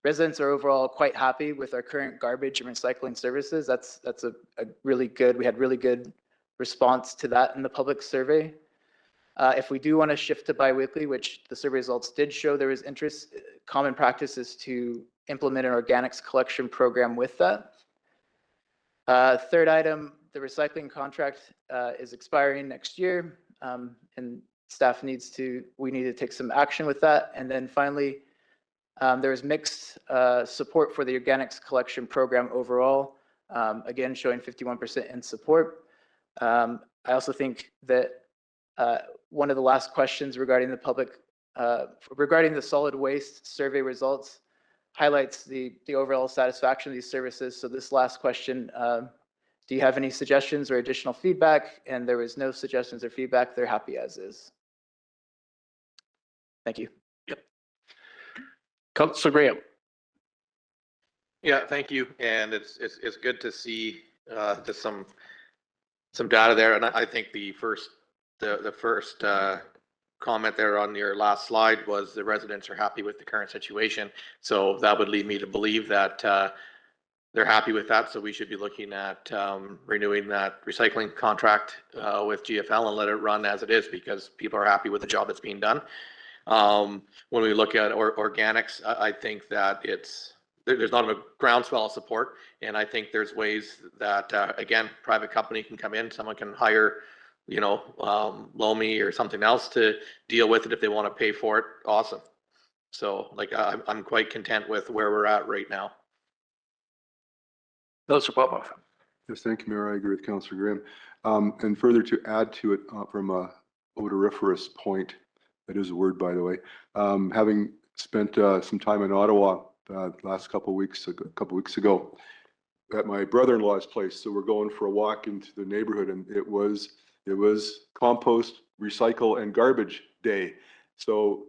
[SPEAKER 11] residents are overall quite happy with our current garbage and recycling services. That's a really good, we had really good response to that in the public survey. If we do want to shift to biweekly, which the survey results did show there was interest, common practice is to implement an organics collection program with that. Third item, the recycling contract is expiring next year, and staff we need to take some action with that. And then finally, there is mixed support for the organics collection program overall, again, showing 51% in support. I also think that one of the last questions regarding the solid waste survey results highlights the overall satisfaction of these services. So this last question, do you have any suggestions or additional feedback? And there was no suggestions or feedback. They're happy as is. Thank you.
[SPEAKER 1] Councillor Graham.
[SPEAKER 6] Yeah, thank you. And it's good to see just some data there. And I think the first comment there on your last slide was the residents are happy with the current situation. So that would lead me to believe that they're happy with that. So we should be looking at renewing that recycling contract with GFL and let it run as it is because people are happy with the job that's being done. When we look at organics, I think that there's not a groundswell of support. And I think there's ways that, again, private company can come in, someone can hire, Lomi or something else to deal with it if they want to pay for it. Awesome. So like, I'm quite content with where we're at right now.
[SPEAKER 1] Councillor Popov.
[SPEAKER 5] Yes, thank you, Mayor. I agree with Councillor Graham. And further to add to it from a odoriferous point, that is a word, by the way, having spent some time in Ottawa last couple of weeks ago at my brother-in-law's place. So we're going for a walk into the neighborhood, and it was compost, recycle, and garbage day. So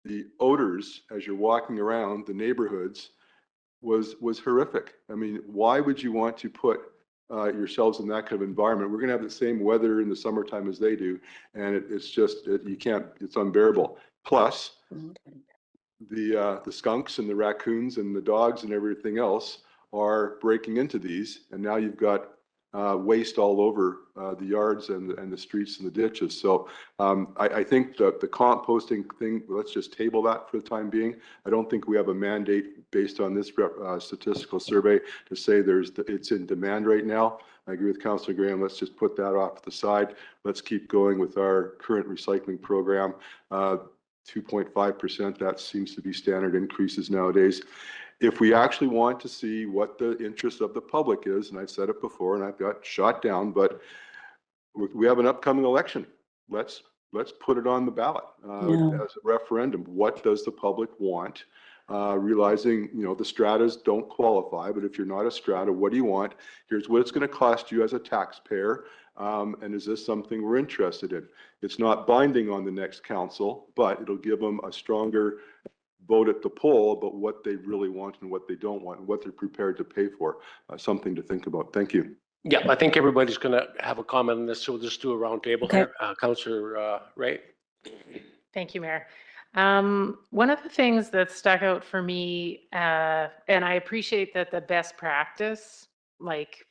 [SPEAKER 5] the odors as you're walking around the neighborhoods was horrific. I mean, why would you want to put yourselves in that kind of environment? We're going to have the same weather in the summertime as they do, and it's just it's unbearable. Plus, the skunks and the raccoons and the dogs and everything else are breaking into these, and now you've got waste all over the yards and the streets and the ditches. So I think that the composting thing, let's just table that for the time being. I don't think we have a mandate based on this statistical survey to say it's in demand right now. I agree with Councillor Graham. Let's just put that off to the side. Let's keep going with our current recycling program. 2.5%, that seems to be standard increases nowadays. If we actually want to see what the interest of the public is, and I've said it before and I've got shot down, but we have an upcoming election. Let's put it on the ballot as a referendum. What does the public want? Realizing, the stratas don't qualify, but if you're not a strata, what do you want? Here's what it's going to cost you as a taxpayer. And is this something we're interested in? It's not binding on the next council, but it'll give them a stronger vote at the poll about what they really want and what they don't want and what they're prepared to pay for. Something to think about. Thank you.
[SPEAKER 1] Yeah, I think everybody's going to have a comment on this, so we'll just do a round table here. Councillor Ray.
[SPEAKER 3] Thank you, Mayor. One of the things that stuck out for me, and I appreciate that the best practice, like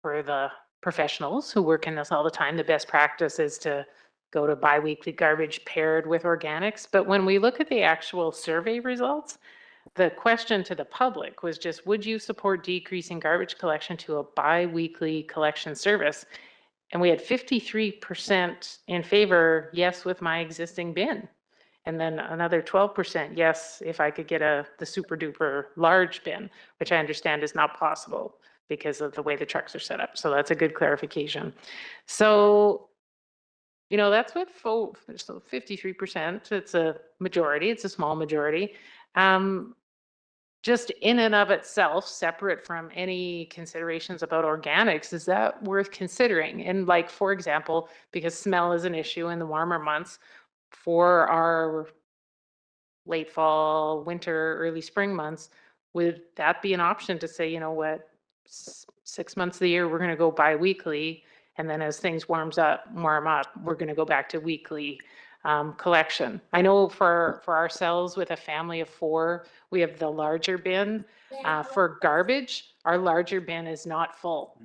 [SPEAKER 3] for the professionals who work in this all the time, the best practice is to go to biweekly garbage paired with organics. But when we look at the actual survey results, the question to the public was just, would you support decreasing garbage collection to a biweekly collection service? And we had 53% in favor, yes, with my existing bin. And then another 12%, yes, if I could get the super duper large bin, which I understand is not possible because of the way the trucks are set up. So that's a good clarification. So, you know, that's what so 53%, it's a majority, it's a small majority. Just in and of itself, separate from any considerations about organics, is that worth considering? And like, for example, because smell is an issue in the warmer months, for our late fall, winter, early spring months, would that be an option to say, you know what, 6 months of the year, we're going to go bi-weekly, and then as things warm up, we're going to go back to weekly collection. I know for ourselves with a family of 4, we have the larger bin. For garbage, our larger bin is not full.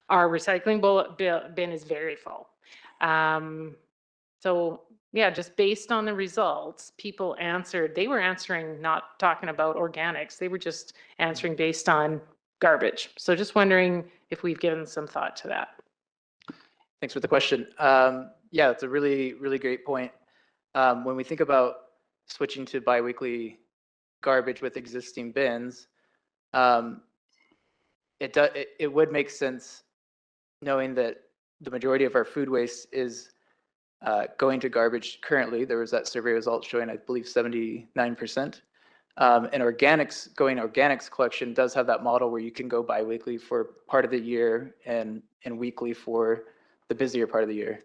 [SPEAKER 3] Our recycling bin is very full. So yeah, just based on the results, people answered, they were answering, not talking about organics. They were just answering based on garbage. So just wondering if we've given some thought to that.
[SPEAKER 11] Thanks for the question. Yeah, it's a really, really great point. When we think about switching to biweekly garbage with existing bins, it would make sense knowing that the majority of our food waste is going to garbage currently. There was that survey result showing, I believe, 79%. And organics collection does have that model where you can go biweekly for part of the year and weekly for the busier part of the year.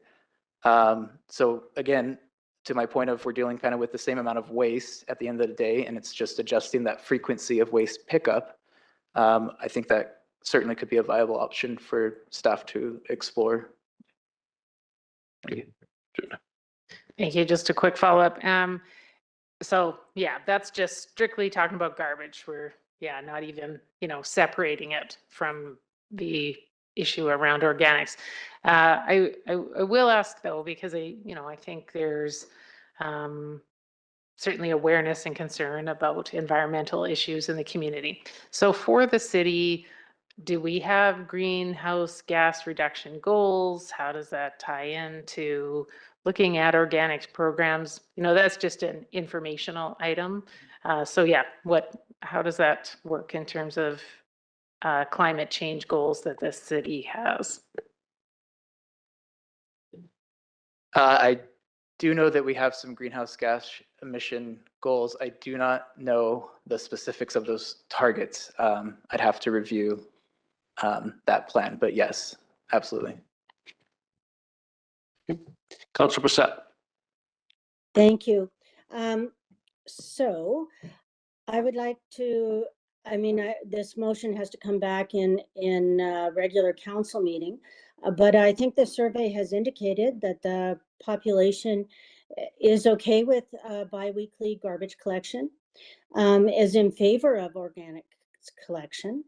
[SPEAKER 11] So again, to my point of we're dealing kind of with the same amount of waste at the end of the day, and it's just adjusting that frequency of waste pickup. I think that certainly could be a viable option for staff to explore.
[SPEAKER 3] Thank you. Just a quick follow-up. So yeah, that's just strictly talking about garbage. We're not even, separating it from the issue around organics. I will ask though, because I think there's certainly awareness and concern about environmental issues in the community. So for the city, do we have greenhouse gas reduction goals? How does that tie into looking at organics programs? That's just an informational item. So yeah, how does that work in terms of climate change goals that the city has?
[SPEAKER 11] I do know that we have some greenhouse gas emission goals. I do not know the specifics of those targets. I'd have to review that plan, but yes, absolutely.
[SPEAKER 1] Councilor Brissette.
[SPEAKER 12] Thank you. So I would like to, this motion has to come back in regular council meeting, but I think the survey has indicated that the population is okay with biweekly garbage collection, is in favor of organic collection.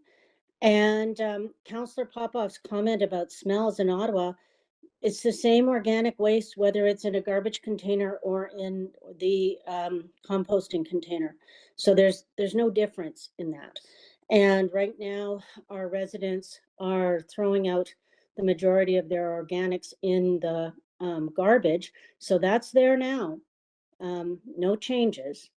[SPEAKER 12] And Councillor Popoff's comment about smells in Ottawa, it's the same organic waste, whether it's in a garbage container or in the composting container. So there's no difference in that. And right now, our residents are throwing out the majority of their organics in the garbage. So that's there now, no changes.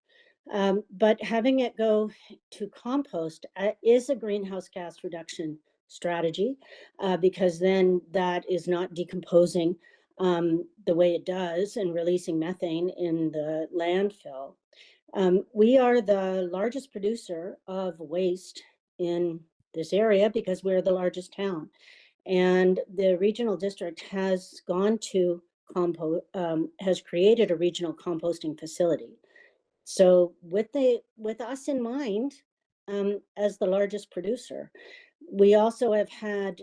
[SPEAKER 12] But having it go to compost is a greenhouse gas reduction strategy, because then that is not decomposing the way it does and releasing methane in the landfill. We are the largest producer of waste in this area because we're the largest town. And the regional district has gone to has created a regional composting facility. So with us in mind, as the largest producer, we also have had,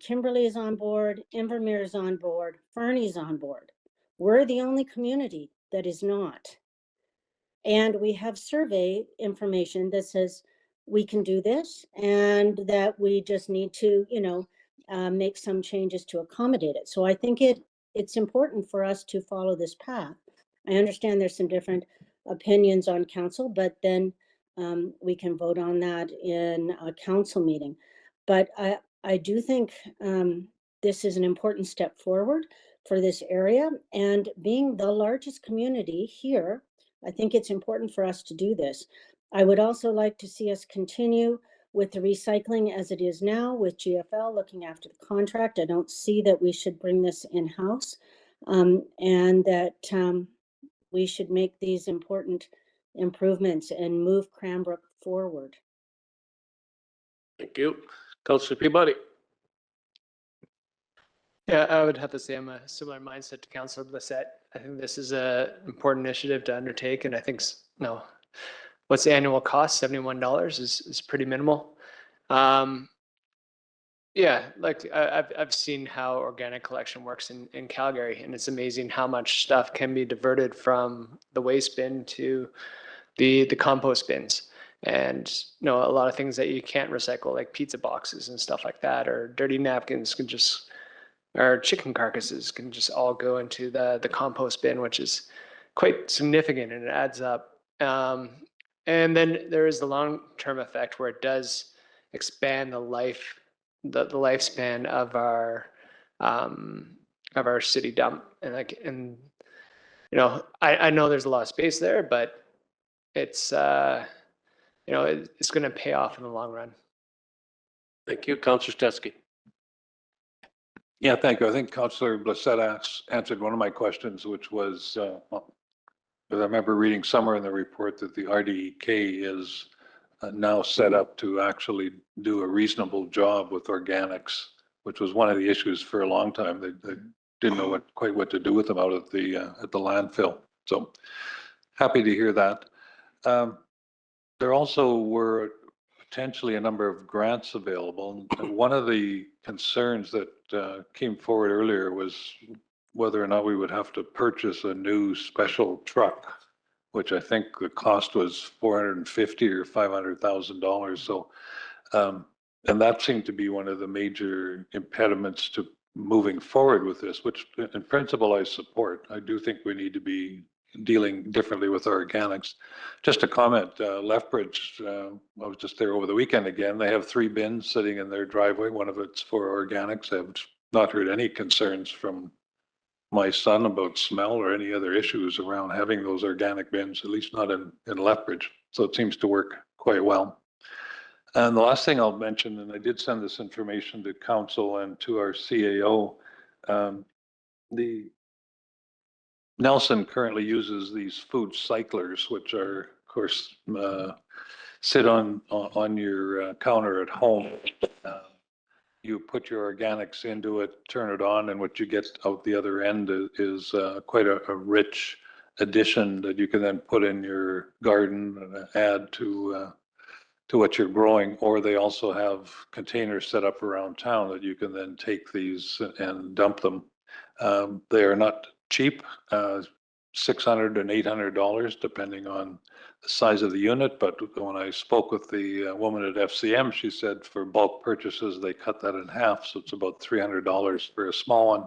[SPEAKER 12] Kimberley is on board, Invermere is on board, Fernie's on board. We're the only community that is not. And we have survey information that says we can do this and that we just need to, make some changes to accommodate it. So I think it's important for us to follow this path. I understand there's some different opinions on council, but then we can vote on that in a council meeting. But I do think this is an important step forward for this area. And being the largest community here, I think it's important for us to do this. I would also like to see us continue with the recycling as it is now with GFL looking after the contract. I don't see that we should bring this in-house and that we should make these important improvements and move Cranbrook forward.
[SPEAKER 1] Thank you. Councillor Peabody.
[SPEAKER 9] Yeah, I would have to say I'm a similar mindset to Councillor Blissett. I think this is an important initiative to undertake, and I think, what's the annual cost? $71 is pretty minimal. Yeah, like I've seen how organic collection works in Calgary, and it's amazing how much stuff can be diverted from the waste bin to the compost bins. And a lot of things that you can't recycle, like pizza boxes and stuff like that, or dirty napkins or chicken carcasses can just all go into the compost bin, which is quite significant and it adds up. And then there is the long-term effect where it does expand the lifespan of our city dump. And I know there's a lot of space there, but it's it's going to pay off in the long run.
[SPEAKER 1] Thank you. Councillor Stetsky.
[SPEAKER 7] Yeah, thank you. I think Councillor Blissett answered one of my questions, which was, I remember reading somewhere in the report that the RDK is now set up to actually do a reasonable job with organics, which was one of the issues for a long time. They didn't know quite what to do with them out at the landfill. So happy to hear that. There also were potentially a number of grants available. And one of the concerns that came forward earlier was whether or not we would have to purchase a new special truck, which I think the cost was $450,000 or $500,000. So, and that seemed to be one of the major impediments to moving forward with this, which in principle I support. I do think we need to be dealing differently with organics. Just a comment, Lethbridge, I was just there over the weekend again. They have 3 bins sitting in their driveway. One of it's for organics. I've not heard any concerns from my son about smell or any other issues around having those organic bins, at least not in Lethbridge. So it seems to work quite well. And the last thing I'll mention, and I did send this information to council and to our CAO, the Nelson currently uses these food cyclers, which are, of course, sit on your counter at home. You put your organics into it, turn it on, and what you get out the other end is quite a rich addition that you can then put in your garden and add to what you're growing. Or they also have containers set up around town that you can then take these and dump them. They are not cheap, $600 and $800 depending on the size of the unit. But when I spoke with the woman at FCM, she said for bulk purchases, they cut that in half. So it's about $300 for a small one,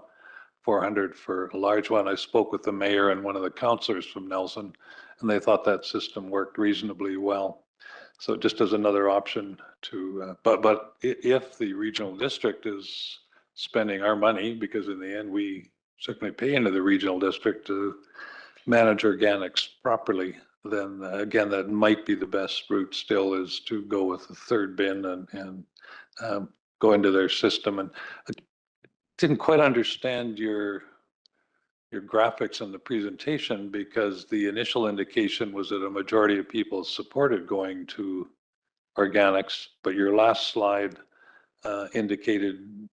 [SPEAKER 7] $400 for a large one. I spoke with the mayor and one of the councillors from Nelson, and they thought that system worked reasonably well. So just as another option to, but if the regional district is spending our money, because in the end, we certainly pay into the regional district to manage organics properly, then again, that might be the best route still, is to go with a 3rd bin and go into their system. And I didn't quite understand your graphics in the presentation, because the initial indication was that a majority of people supported going to organics, but your last slide indicated,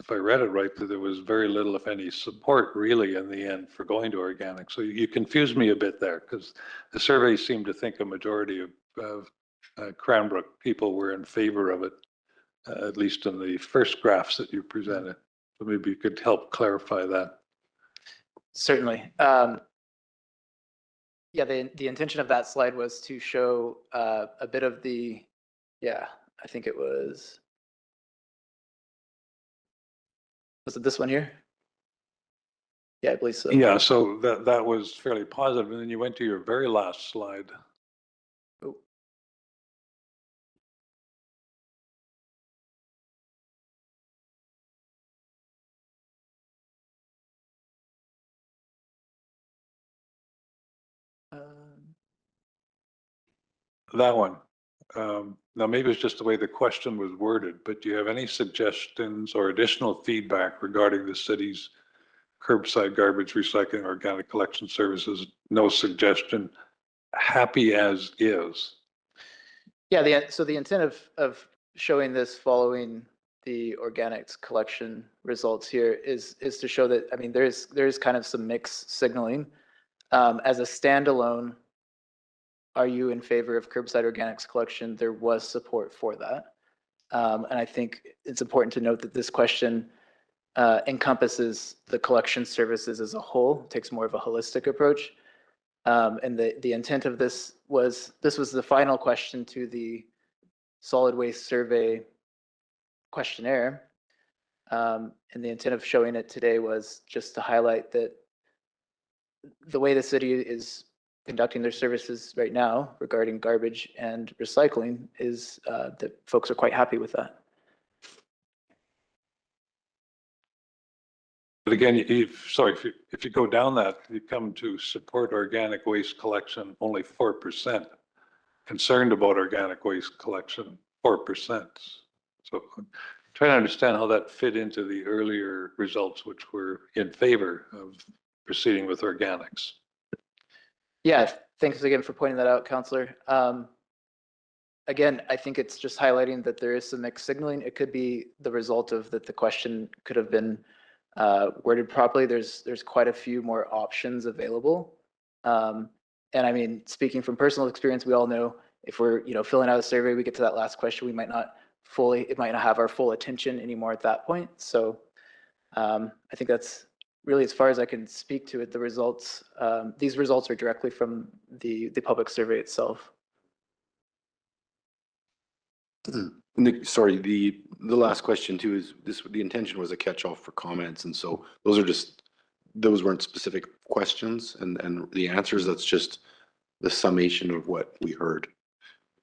[SPEAKER 7] if I read it right, that there was very little, if any, support really in the end for going to organic. So you confused me a bit there, because the survey seemed to think a majority of Cranbrook people were in favor of it, at least in the first graphs that you presented. So maybe you could help clarify that.
[SPEAKER 11] Certainly. Yeah, the intention of that slide was to show a bit of the, I think it was Was it this one here? Yeah, I believe so.
[SPEAKER 7] Yeah, so that was fairly positive, and then you went to your very last slide.
[SPEAKER 11] Oh.
[SPEAKER 7] That one. Now, maybe it's just the way the question was worded, but do you have any suggestions or additional feedback regarding the city's curbside garbage recycling organic collection services? No suggestion, happy as is.
[SPEAKER 11] Yeah, so the intent of showing this following the organics collection results here is to show that, I mean, there's kind of some mixed signaling. As a standalone, are you in favor of curbside organics collection? There was support for that. And I think it's important to note that this question encompasses the collection services as a whole, takes more of a holistic approach. And the intent of this was the final question to the solid waste survey questionnaire. And the intent of showing it today was just to highlight that the way the city is conducting their services right now regarding garbage and recycling is that folks are quite happy with that.
[SPEAKER 7] But again, if you go down that, you come to support organic waste collection, only 4%. Concerned about organic waste collection, 4%. So I'm trying to understand how that fit into the earlier results, which were in favor of proceeding with organics.
[SPEAKER 11] Yeah, thanks again for pointing that out, Councillor. Again, I think it's just highlighting that there is some mixed signaling. It could be the result of that the question could have been worded properly. There's quite a few more options available. And I mean, speaking from personal experience, we all know if we're filling out a survey, we get to that last question, it might not have our full attention anymore at that point. So I think that's really as far as I can speak to it. The results, these results are directly from the public survey itself.
[SPEAKER 10] Sorry, the last question too is the intention was a catch-all for comments, and so those weren't specific questions and the answers. That's just the summation of what we heard.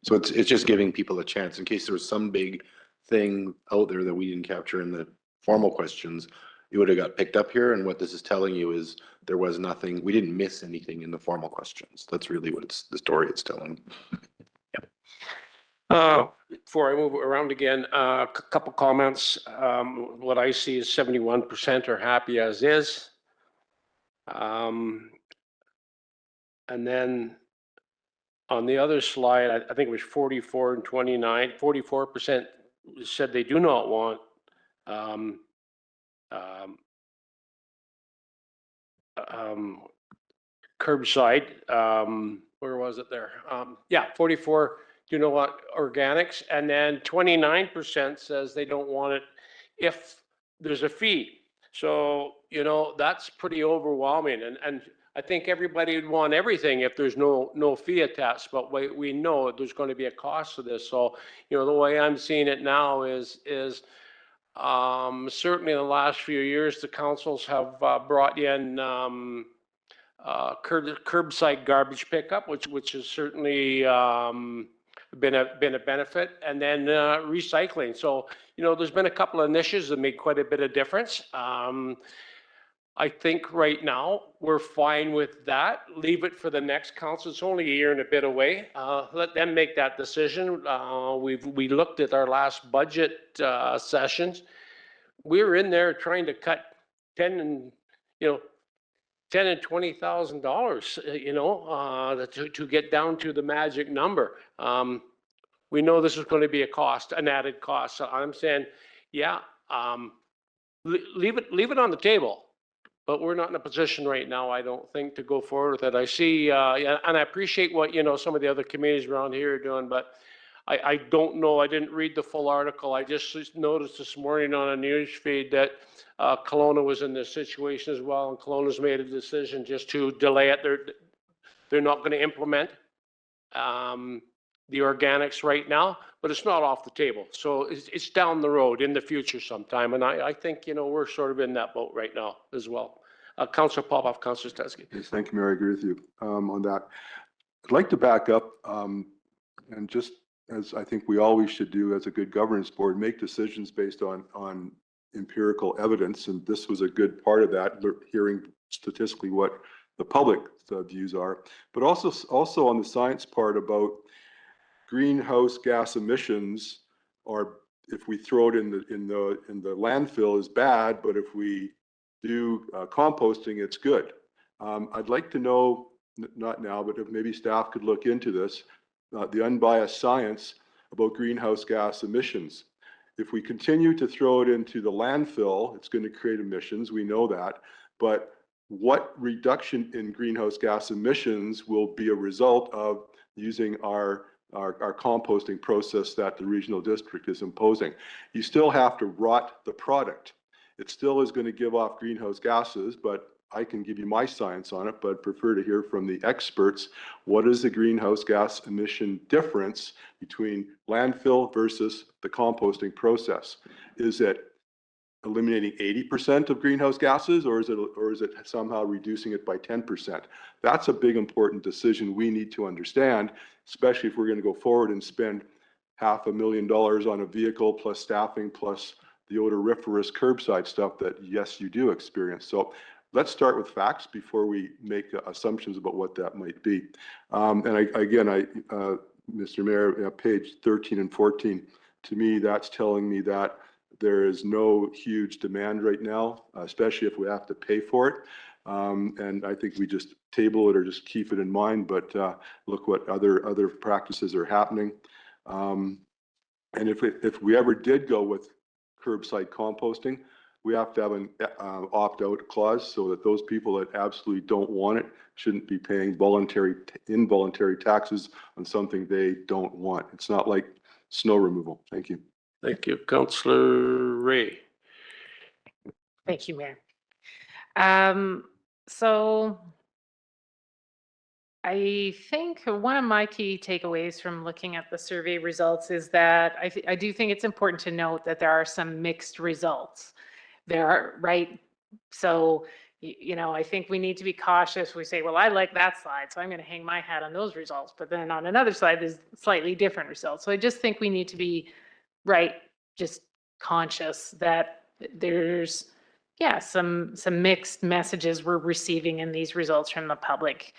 [SPEAKER 10] So it's just giving people a chance in case there was some big thing out there that we didn't capture in the formal questions. It would have got picked up here, and what this is telling you is there was nothing. We didn't miss anything in the formal questions. That's really what the story it's telling.
[SPEAKER 1] Before I move around again, a couple comments. What I see is 71% are happy as is. And then on the other slide, I think it was 44 and 29, 44% said they do not want curbside. Where was it there? Yeah, 44 do not want organics, and then 29% says they don't want it if there's a fee. So, that's pretty overwhelming. And I think everybody would want everything if there's no fee attached, but we know there's going to be a cost to this. So, the way I'm seeing it now is certainly in the last few years, the councils have brought in curbside garbage pickup, which has certainly been a benefit, and then recycling. So, there's been a couple of initiatives that made quite a bit of difference. I think right now we're fine with that. Leave it for the next council. It's only a year and a bit away. Let them make that decision. We looked at our last budget sessions. We were in there trying to cut $10,000 and $20,000, to get down to the magic number. We know this is going to be an added cost. So I'm saying, yeah, leave it on the table. But we're not in a position right now, I don't think, to go forward with it. I see, and I appreciate what some of the other communities around here are doing, but I don't know. I didn't read the full article. I just noticed this morning on a news feed that Kelowna was in this situation as well, and Kelowna's made a decision just to delay it. They're not going to implement the organics right now, but it's not off the table. So it's down the road in the future sometime. And I think, you know, we're sort of in that boat right now as well. Councillor Popoff, Councillor Stetsky.
[SPEAKER 5] Yes, thank you, Mayor. I agree with you on that. I'd like to back up and just as I think we always should do as a good governance board, make decisions based on empirical evidence. And this was a good part of that, hearing statistically what the public views are, but also on the science part about greenhouse gas emissions are, if we throw it in the landfill, is bad, but if we do composting, it's good. I'd like to know, not now, but if maybe staff could look into this, the unbiased science about greenhouse gas emissions. If we continue to throw it into the landfill, it's going to create emissions, we know that, but what reduction in greenhouse gas emissions will be a result of using our composting process that the regional district is imposing? You still have to rot the product. It still is going to give off greenhouse gases, but I can give you my science on it, but prefer to hear from the experts. What is the greenhouse gas emission difference between landfill versus the composting process? Is it eliminating 80% of greenhouse gases, or is it somehow reducing it by 10%? That's a big important decision we need to understand, especially if we're going to go forward and spend $500,000 on a vehicle plus staffing plus the odoriferous curbside stuff that, yes, you do experience. So let's start with facts before we make assumptions about what that might be. Mr. Mayor, page 13 and 14, to me, that's telling me that there is no huge demand right now, especially if we have to pay for it. And I think we just table it or just keep it in mind, but look what other practices are happening. And if we ever did go with curbside composting, we have to have an opt-out clause so that those people that absolutely don't want it shouldn't be paying involuntary taxes on something they don't want. It's not like snow removal. Thank you.
[SPEAKER 1] Thank you. Councillor Ray.
[SPEAKER 3] Thank you, Mayor. So I think one of my key takeaways from looking at the survey results is that I do think it's important to note that there are some mixed results. There are, right? So, you know, I think we need to be cautious. We say, well, I like that slide, so I'm going to hang my hat on those results. But then on another slide, there's slightly different results. So I just think we need to be, right, just conscious that there's, yeah, some mixed messages we're receiving in these results from the public.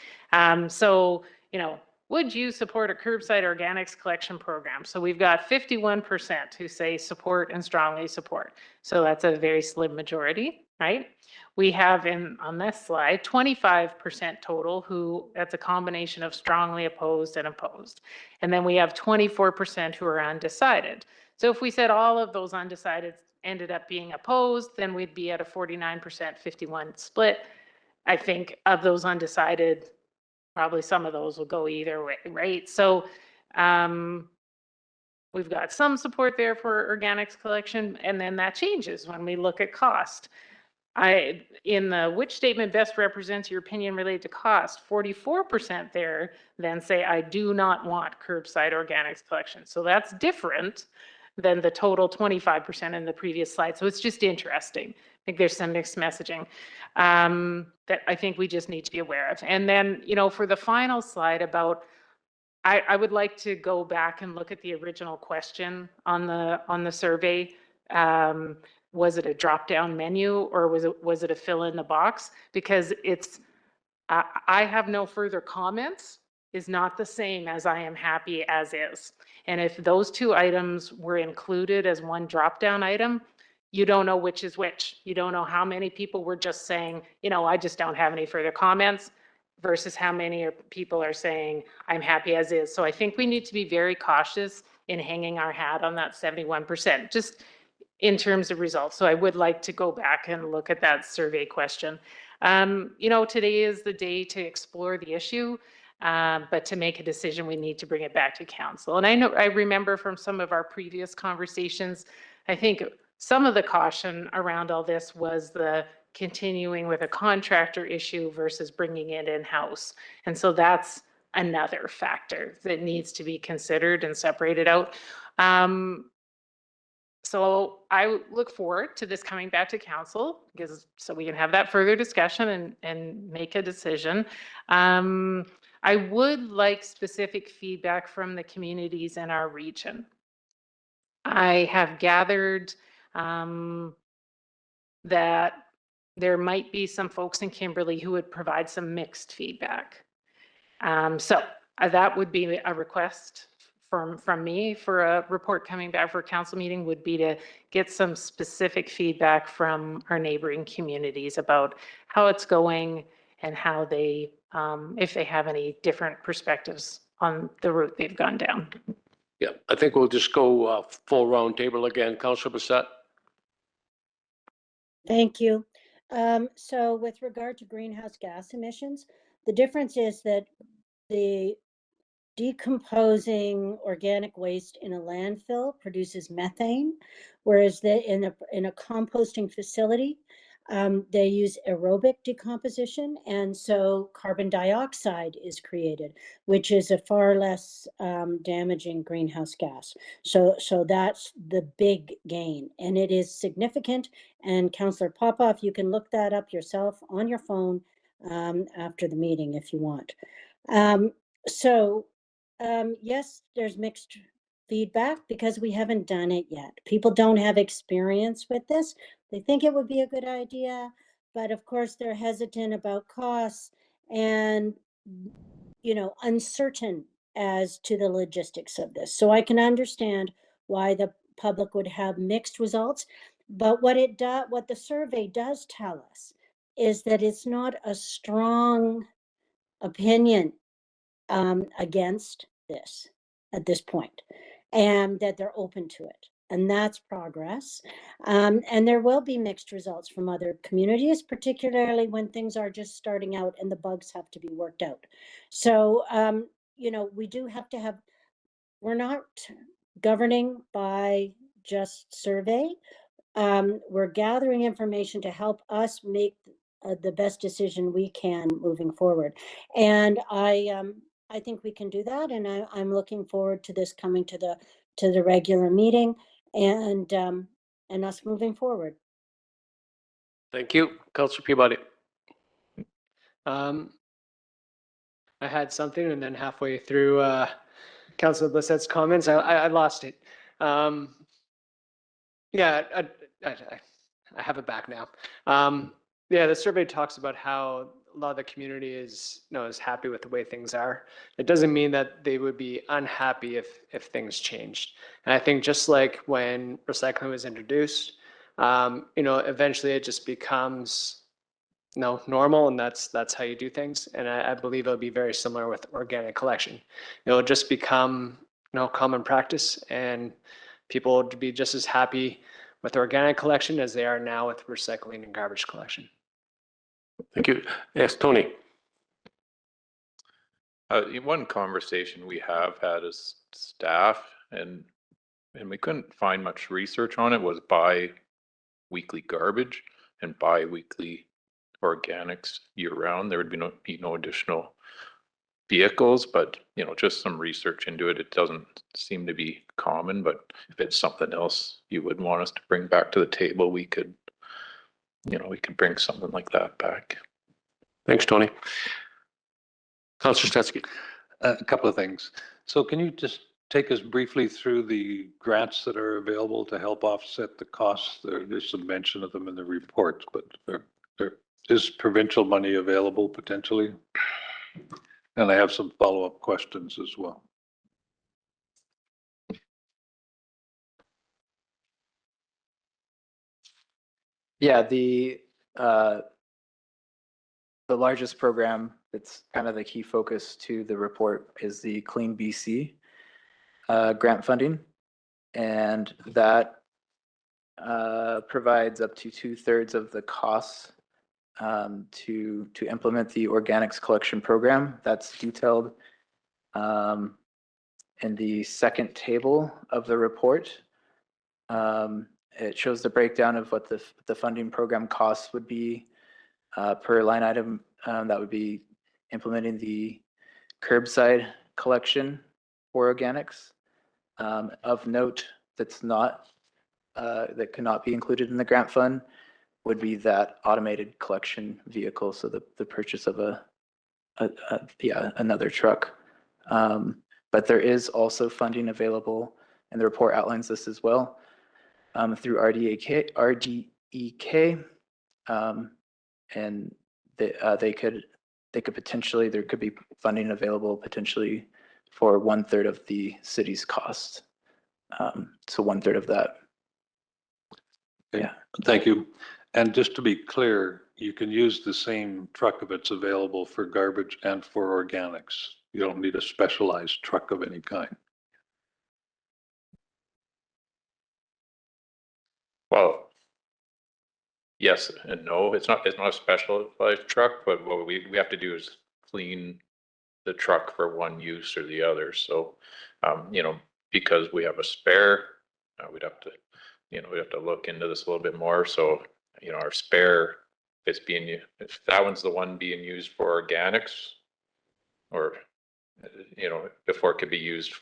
[SPEAKER 3] So, you know, would you support a curbside organics collection program? So we've got 51% who say support and strongly support. So that's a very slim majority, right? We have on this slide, 25% total who, that's a combination of strongly opposed and opposed. And then we have 24% who are undecided. So if we said all of those undecided ended up being opposed, then we'd be at a 49%, 51 split. I think of those undecided, probably some of those will go either way, right? So we've got some support there for organics collection, and then that changes when we look at cost. In the which statement best represents your opinion related to cost, 44% there then say, I do not want curbside organics collection. So that's different than the total 25% in the previous slide. So it's just interesting. I think there's some mixed messaging that I think we just need to be aware of. And then, you know, for the final slide about, I would like to go back and look at the original question on the survey. Was it a drop-down menu or was it a fill in the box? Because it's, I have no further comments is not the same as I am happy as is. And if those two items were included as one drop-down item, you don't know which is which. You don't know how many people were just saying, you know, I just don't have any further comments versus how many people are saying, I'm happy as is. So I think we need to be very cautious in hanging our hat on that 71%, just in terms of results. So I would like to go back and look at that survey question. You know, today is the day to explore the issue. But to make a decision, we need to bring it back to council. And I remember from some of our previous conversations, I think some of the caution around all this was the continuing with a contractor issue versus bringing it in-house. And so that's another factor that needs to be considered and separated out. So I look forward to this coming back to council because so we can have that further discussion and make a decision. I would like specific feedback from the communities in our region. I have gathered that there might be some folks in Kimberley who would provide some mixed feedback. So that would be a request from me for a report coming back for a council meeting, would be to get some specific feedback from our neighboring communities about how it's going and how they, if they have any different perspectives on the route they've gone down.
[SPEAKER 1] Yeah, I think we'll just go full round table again. Councillor Bissett.
[SPEAKER 12] Thank you. So with regard to greenhouse gas emissions, the difference is that the decomposing organic waste in a landfill produces methane, whereas in a composting facility, they use aerobic decomposition, and so carbon dioxide is created, which is a far less damaging greenhouse gas. So that's the big gain, and it is significant. And Councillor Popoff, you can look that up yourself on your phone after the meeting if you want. Yes, there's mixed feedback because we haven't done it yet. People don't have experience with this. They think it would be a good idea, but of course they're hesitant about costs and, uncertain as to the logistics of this. So I can understand why the public would have mixed results, but what the survey does tell us is that it's not a strong opinion against this at this point, and that they're open to it. And that's progress. And there will be mixed results from other communities, particularly when things are just starting out and the bugs have to be worked out. So, we do have to have, we're not governing by just survey. We're gathering information to help us make the best decision we can moving forward. And I think we can do that, and I'm looking forward to this coming to the regular meeting and us moving forward.
[SPEAKER 1] Thank you. Councillor Peabody.
[SPEAKER 9] I had something and then halfway through Councillor Bissett's comments, I lost it. Yeah, I have it back now. Yeah, the survey talks about how a lot of the community is happy with the way things are. It doesn't mean that they would be unhappy if things changed. And I think just like when recycling was introduced, eventually it just becomes normal, and that's how you do things. And I believe it'll be very similar with organic collection. It'll just become common practice, and people would be just as happy with organic collection as they are now with recycling and garbage collection.
[SPEAKER 1] Thank you. Yes, Tony.
[SPEAKER 13] In one conversation we have had as staff, and we couldn't find much research on it, was bi-weekly garbage and bi-weekly organics year-round. There would be no additional vehicles, but just some research into it. It doesn't seem to be common, but if it's something else you would want us to bring back to the table, we could bring something like that back.
[SPEAKER 1] Thanks, Tony. Councillor Stetsky.
[SPEAKER 7] A couple of things. So can you just take us briefly through the grants that are available to help offset the costs? There's some mention of them in the report, but there is provincial money available potentially? And I have some follow-up questions as well.
[SPEAKER 11] Yeah, the largest program that's kind of the key focus to the report is the Clean BC grant funding, and that provides up to 2/3 of the costs to implement the organics collection program. That's detailed in the second table of the report. It shows the breakdown of what the funding program costs would be per line item. That would be implementing the curbside collection for organics. Of note, that's not, that cannot be included in the grant fund would be that automated collection vehicle. So the purchase of another truck. But there is also funding available, and the report outlines this as well, through RDEK. And they could potentially, there could be funding available potentially for 1/3 of the city's cost. So 1/3 of that. Yeah.
[SPEAKER 7] Thank you. And just to be clear, you can use the same truck if it's available for garbage and for organics. You don't need a specialized truck of any kind.
[SPEAKER 13] Well, yes and no. It's not a specialized truck, but what we have to do is clean the truck for one use or the other. So, you know, because we have a spare, we'd have to, you know, we have to look into this a little bit more. So, you know, our spare, if that one's the one being used for organics, or, you know, before it could be used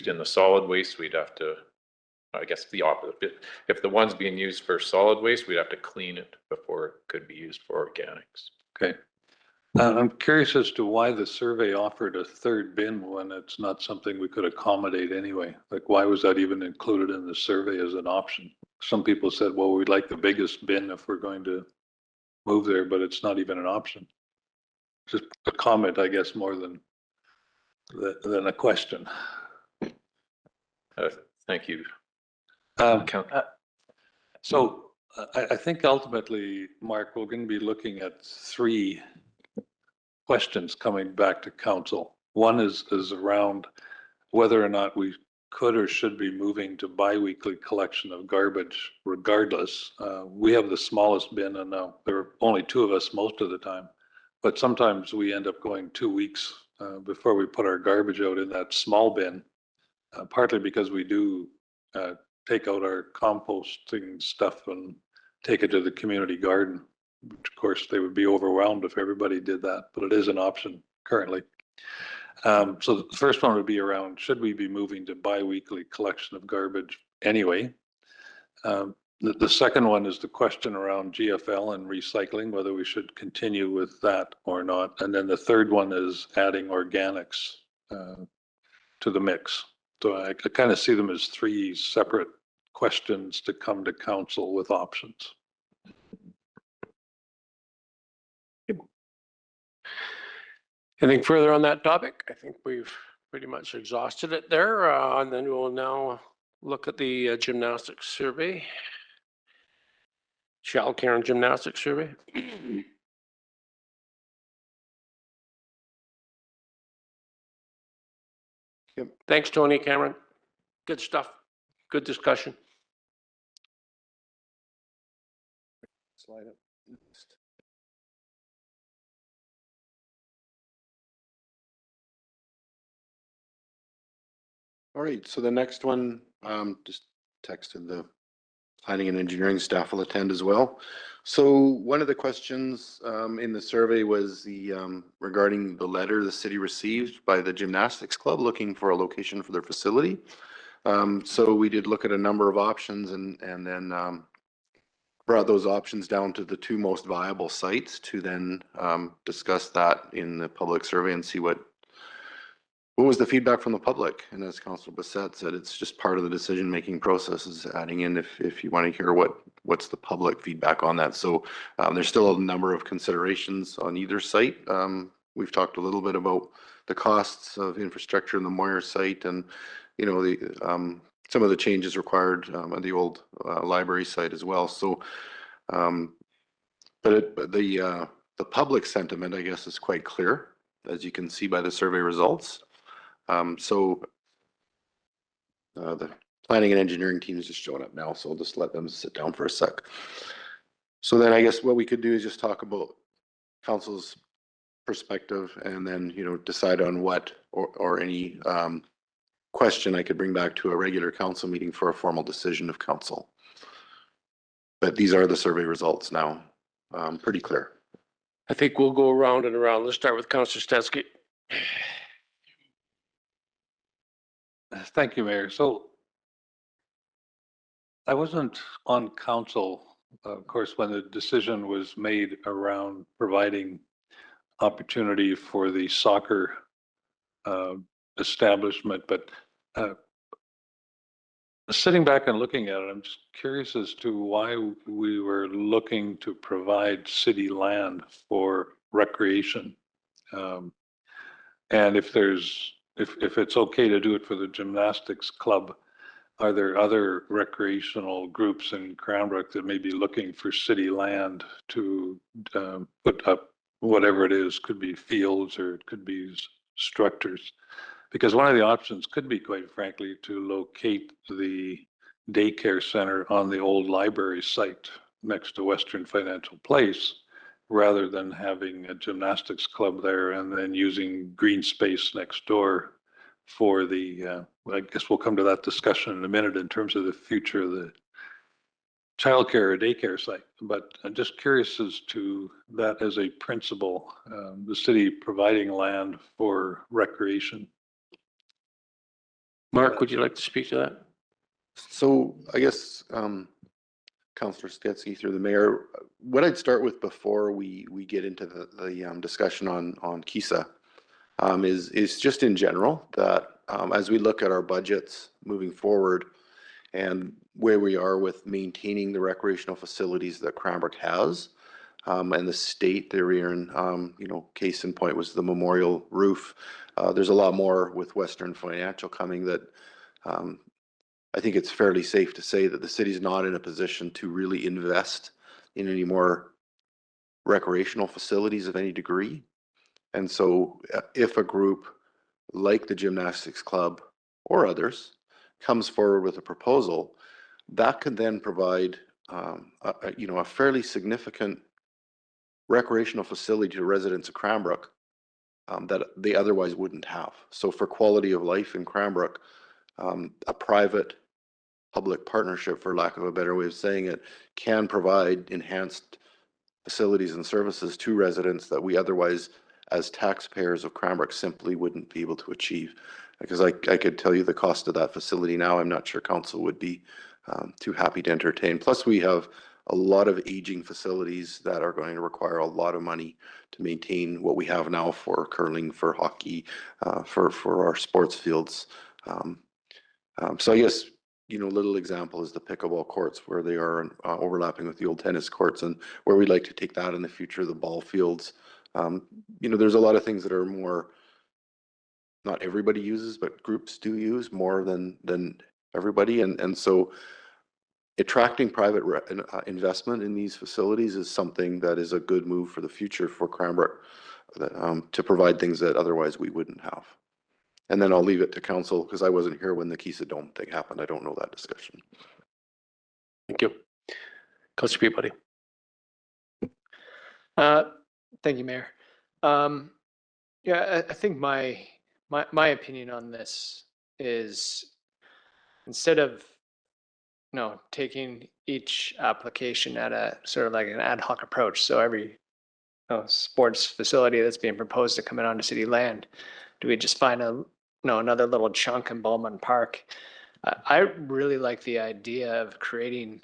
[SPEAKER 13] in the solid waste, we'd have to, I guess the opposite. If the one's being used for solid waste, we'd have to clean it before it could be used for organics.
[SPEAKER 7] Okay. I'm curious as to why the survey offered a third bin when it's not something we could accommodate anyway. Like, why was that even included in the survey as an option? Some people said, well, we'd like the biggest bin if we're going to move there, but it's not even an option. Just a comment, I guess, more than a question.
[SPEAKER 13] Thank you.
[SPEAKER 7] So I think ultimately, Mark, we're going to be looking at 3 questions coming back to council. One is around whether or not we could or should be moving to bi-weekly collection of garbage regardless. We have the smallest bin, and there are only 2 of us most of the time, but sometimes we end up going 2 weeks before we put our garbage out in that small bin, partly because we do take out our composting stuff and take it to the community garden. Which of course they would be overwhelmed if everybody did that, but it is an option currently. So the first one would be around, should we be moving to bi-weekly collection of garbage anyway? The second one is the question around GFL and recycling, whether we should continue with that or not. And then the third one is adding organics to the mix. So I kind of see them as 3 separate questions to come to council with options.
[SPEAKER 1] Anything further on that topic? I think we've pretty much exhausted it there. And then we'll now look at the gymnastics survey. Childcare and gymnastics survey.
[SPEAKER 10] Yep.
[SPEAKER 1] Thanks, Tony, Cameron. Good stuff. Good discussion.
[SPEAKER 10] Slide up. All right, so the next one, just texted the planning and engineering staff will attend as well. So one of the questions in the survey was regarding the letter the city received by the gymnastics club looking for a location for their facility. So we did look at a number of options and then brought those options down to the 2 most viable sites to then discuss that in the public survey and see what was the feedback from the public. And as Councilor Bassett said, it's just part of the decision-making process, is adding in if you want to hear what's the public feedback on that. So there's still a number of considerations on either site. We've talked a little bit about the costs of infrastructure in the Moyer site and, you know, some of the changes required at the old library site as well. So, but the public sentiment, I guess, is quite clear, as you can see by the survey results. So the planning and engineering team is just showing up now, so I'll just let them sit down for a sec. So then I guess what we could do is just talk about council's perspective and then, you know, decide on what or any question I could bring back to a regular council meeting for a formal decision of council. But these are the survey results now, pretty clear.
[SPEAKER 1] I think we'll go around and around. Let's start with Councillor Stetsky.
[SPEAKER 7] Thank you, Mayor. So I wasn't on council, of course, when the decision was made around providing opportunity for the soccer establishment, but sitting back and looking at it, I'm just curious as to why we were looking to provide city land for recreation. And if it's okay to do it for the gymnastics club, are there other recreational groups in Cranbrook that may be looking for city land to put up whatever it is? Could be fields or it could be structures. Because one of the options could be, quite frankly, to locate the daycare center on the old library site next to Western Financial Place, rather than having a gymnastics club there and then using green space next door for the, I guess we'll come to that discussion in a minute in terms of the future of the childcare or daycare site. But I'm just curious as to that as a principle, the city providing land for recreation.
[SPEAKER 1] Mark, would you like to speak to that?
[SPEAKER 10] So I guess, Councillor Stetsky through the mayor, what I'd start with before we get into the discussion on KISA is just in general that as we look at our budgets moving forward and where we are with maintaining the recreational facilities that Cranbrook has, and the state they're in, case in point was the memorial roof. There's a lot more with Western Financial coming that I think it's fairly safe to say that the city's not in a position to really invest in any more recreational facilities of any degree. And so if a group like the gymnastics club or others comes forward with a proposal, that could then provide a fairly significant recreational facility to residents of Cranbrook that they otherwise wouldn't have. So for quality of life in Cranbrook, a private public partnership, for lack of a better way of saying it, can provide enhanced facilities and services to residents that we otherwise, as taxpayers of Cranbrook, simply wouldn't be able to achieve. Because I could tell you the cost of that facility now, I'm not sure council would be too happy to entertain. Plus, we have a lot of aging facilities that are going to require a lot of money to maintain what we have now for curling, for hockey, for our sports fields. So I guess, little example is the pickleball courts where they are overlapping with the old tennis courts, and where we'd like to take that in the future, the ball fields. There's a lot of things that are more, not everybody uses, but groups do use more than everybody. And so attracting private investment in these facilities is something that is a good move for the future for Cranbrook to provide things that otherwise we wouldn't have. And then I'll leave it to council because I wasn't here when the KISA Dome thing happened. I don't know that discussion.
[SPEAKER 1] Thank you. Councillor Peabody.
[SPEAKER 9] Thank you, Mayor. I think my opinion on this is, instead of taking each application at a sort of like an ad hoc approach, so every sports facility that's being proposed to come in onto city land, do we just find another little chunk in Bowman Park? I really like the idea of creating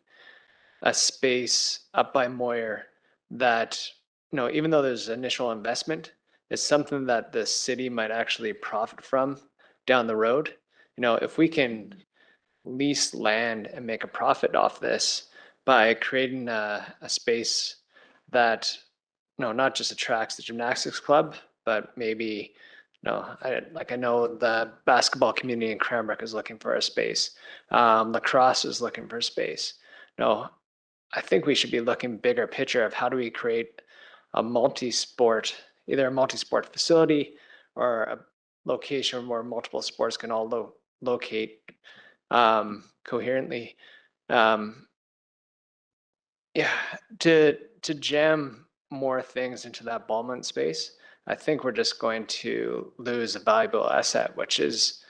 [SPEAKER 9] a space up by Moyer that, even though there's initial investment, is something that the city might actually profit from down the road. If we can lease land and make a profit off this by creating a space that not just attracts the gymnastics club, but maybe I know the basketball community in Cranbrook is looking for a space. Lacrosse is looking for space. I think we should be looking bigger picture of how do we create a multi-sport, either a multi-sport facility or a location where multiple sports can all locate coherently. To jam more things into that Bowman space, I think we're just going to lose a valuable asset, which is,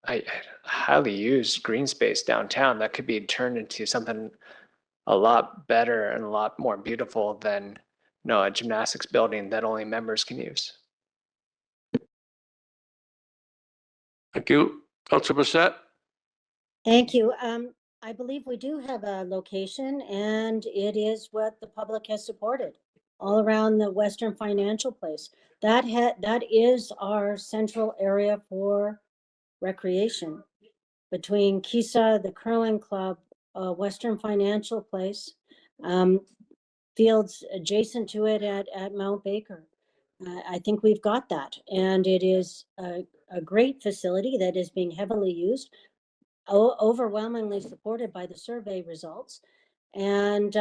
[SPEAKER 9] a highly used green space downtown that could be turned into something a lot better and a lot more beautiful than a gymnastics building that only members can use.
[SPEAKER 1] Thank you. Councillor Bissett?
[SPEAKER 12] Thank you. I believe we do have a location, and it is what the public has supported all around the Western Financial Place. That is our central area for recreation between Kisa, the curling club, Western Financial Place, fields adjacent to it at Mount Baker. I think we've got that, and it is a great facility that is being heavily used, overwhelmingly supported by the survey results. And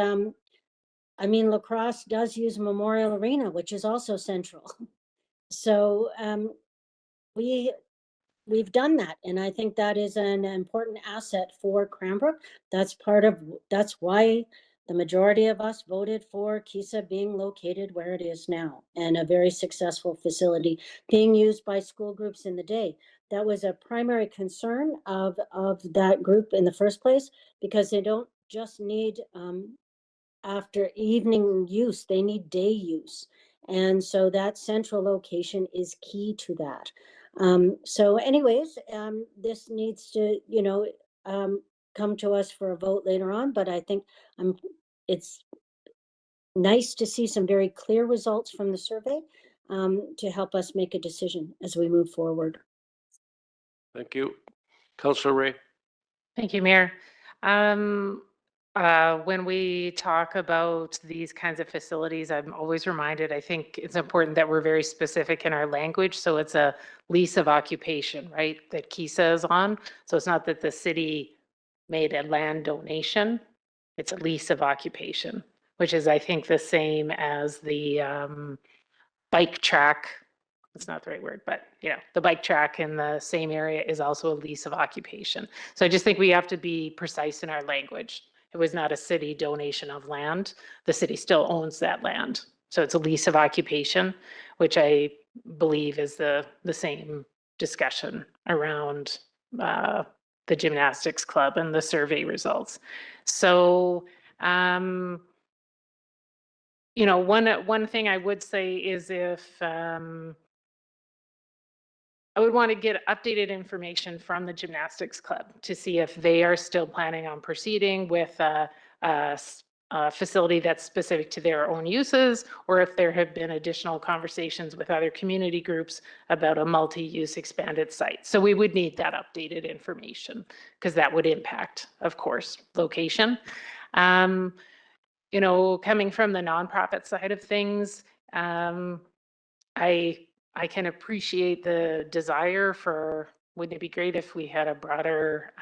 [SPEAKER 12] I mean, lacrosse does use Memorial Arena, which is also central. So we've done that, and I think that is an important asset for Cranbrook. That's why the majority of us voted for Kisa being located where it is now, and a very successful facility being used by school groups in the day. That was a primary concern of that group in the first place, because they don't just need after evening use, they need day use. And so that central location is key to that. So anyways, this needs to, come to us for a vote later on, but I think it's nice to see some very clear results from the survey to help us make a decision as we move forward.
[SPEAKER 1] Thank you. Councillor Ray?
[SPEAKER 3] Thank you, Mayor. When we talk about these kinds of facilities, I'm always reminded, I think it's important that we're very specific in our language. So it's a lease of occupation, right, that Kisa is on. So it's not that the city made a land donation. It's a lease of occupation, which is, I think, the same as the bike track. It's not the right word, but the bike track in the same area is also a lease of occupation. So I just think we have to be precise in our language. It was not a city donation of land. The city still owns that land. So it's a lease of occupation, which I believe is the same discussion around the gymnastics club and the survey results. So, one thing I would say is if I would want to get updated information from the gymnastics club to see if they are still planning on proceeding with a facility that's specific to their own uses, or if there have been additional conversations with other community groups about a multi-use expanded site. So we would need that updated information, because that would impact, of course, location. Coming from the nonprofit side of things, I can appreciate the desire for, wouldn't it be great if we had a broader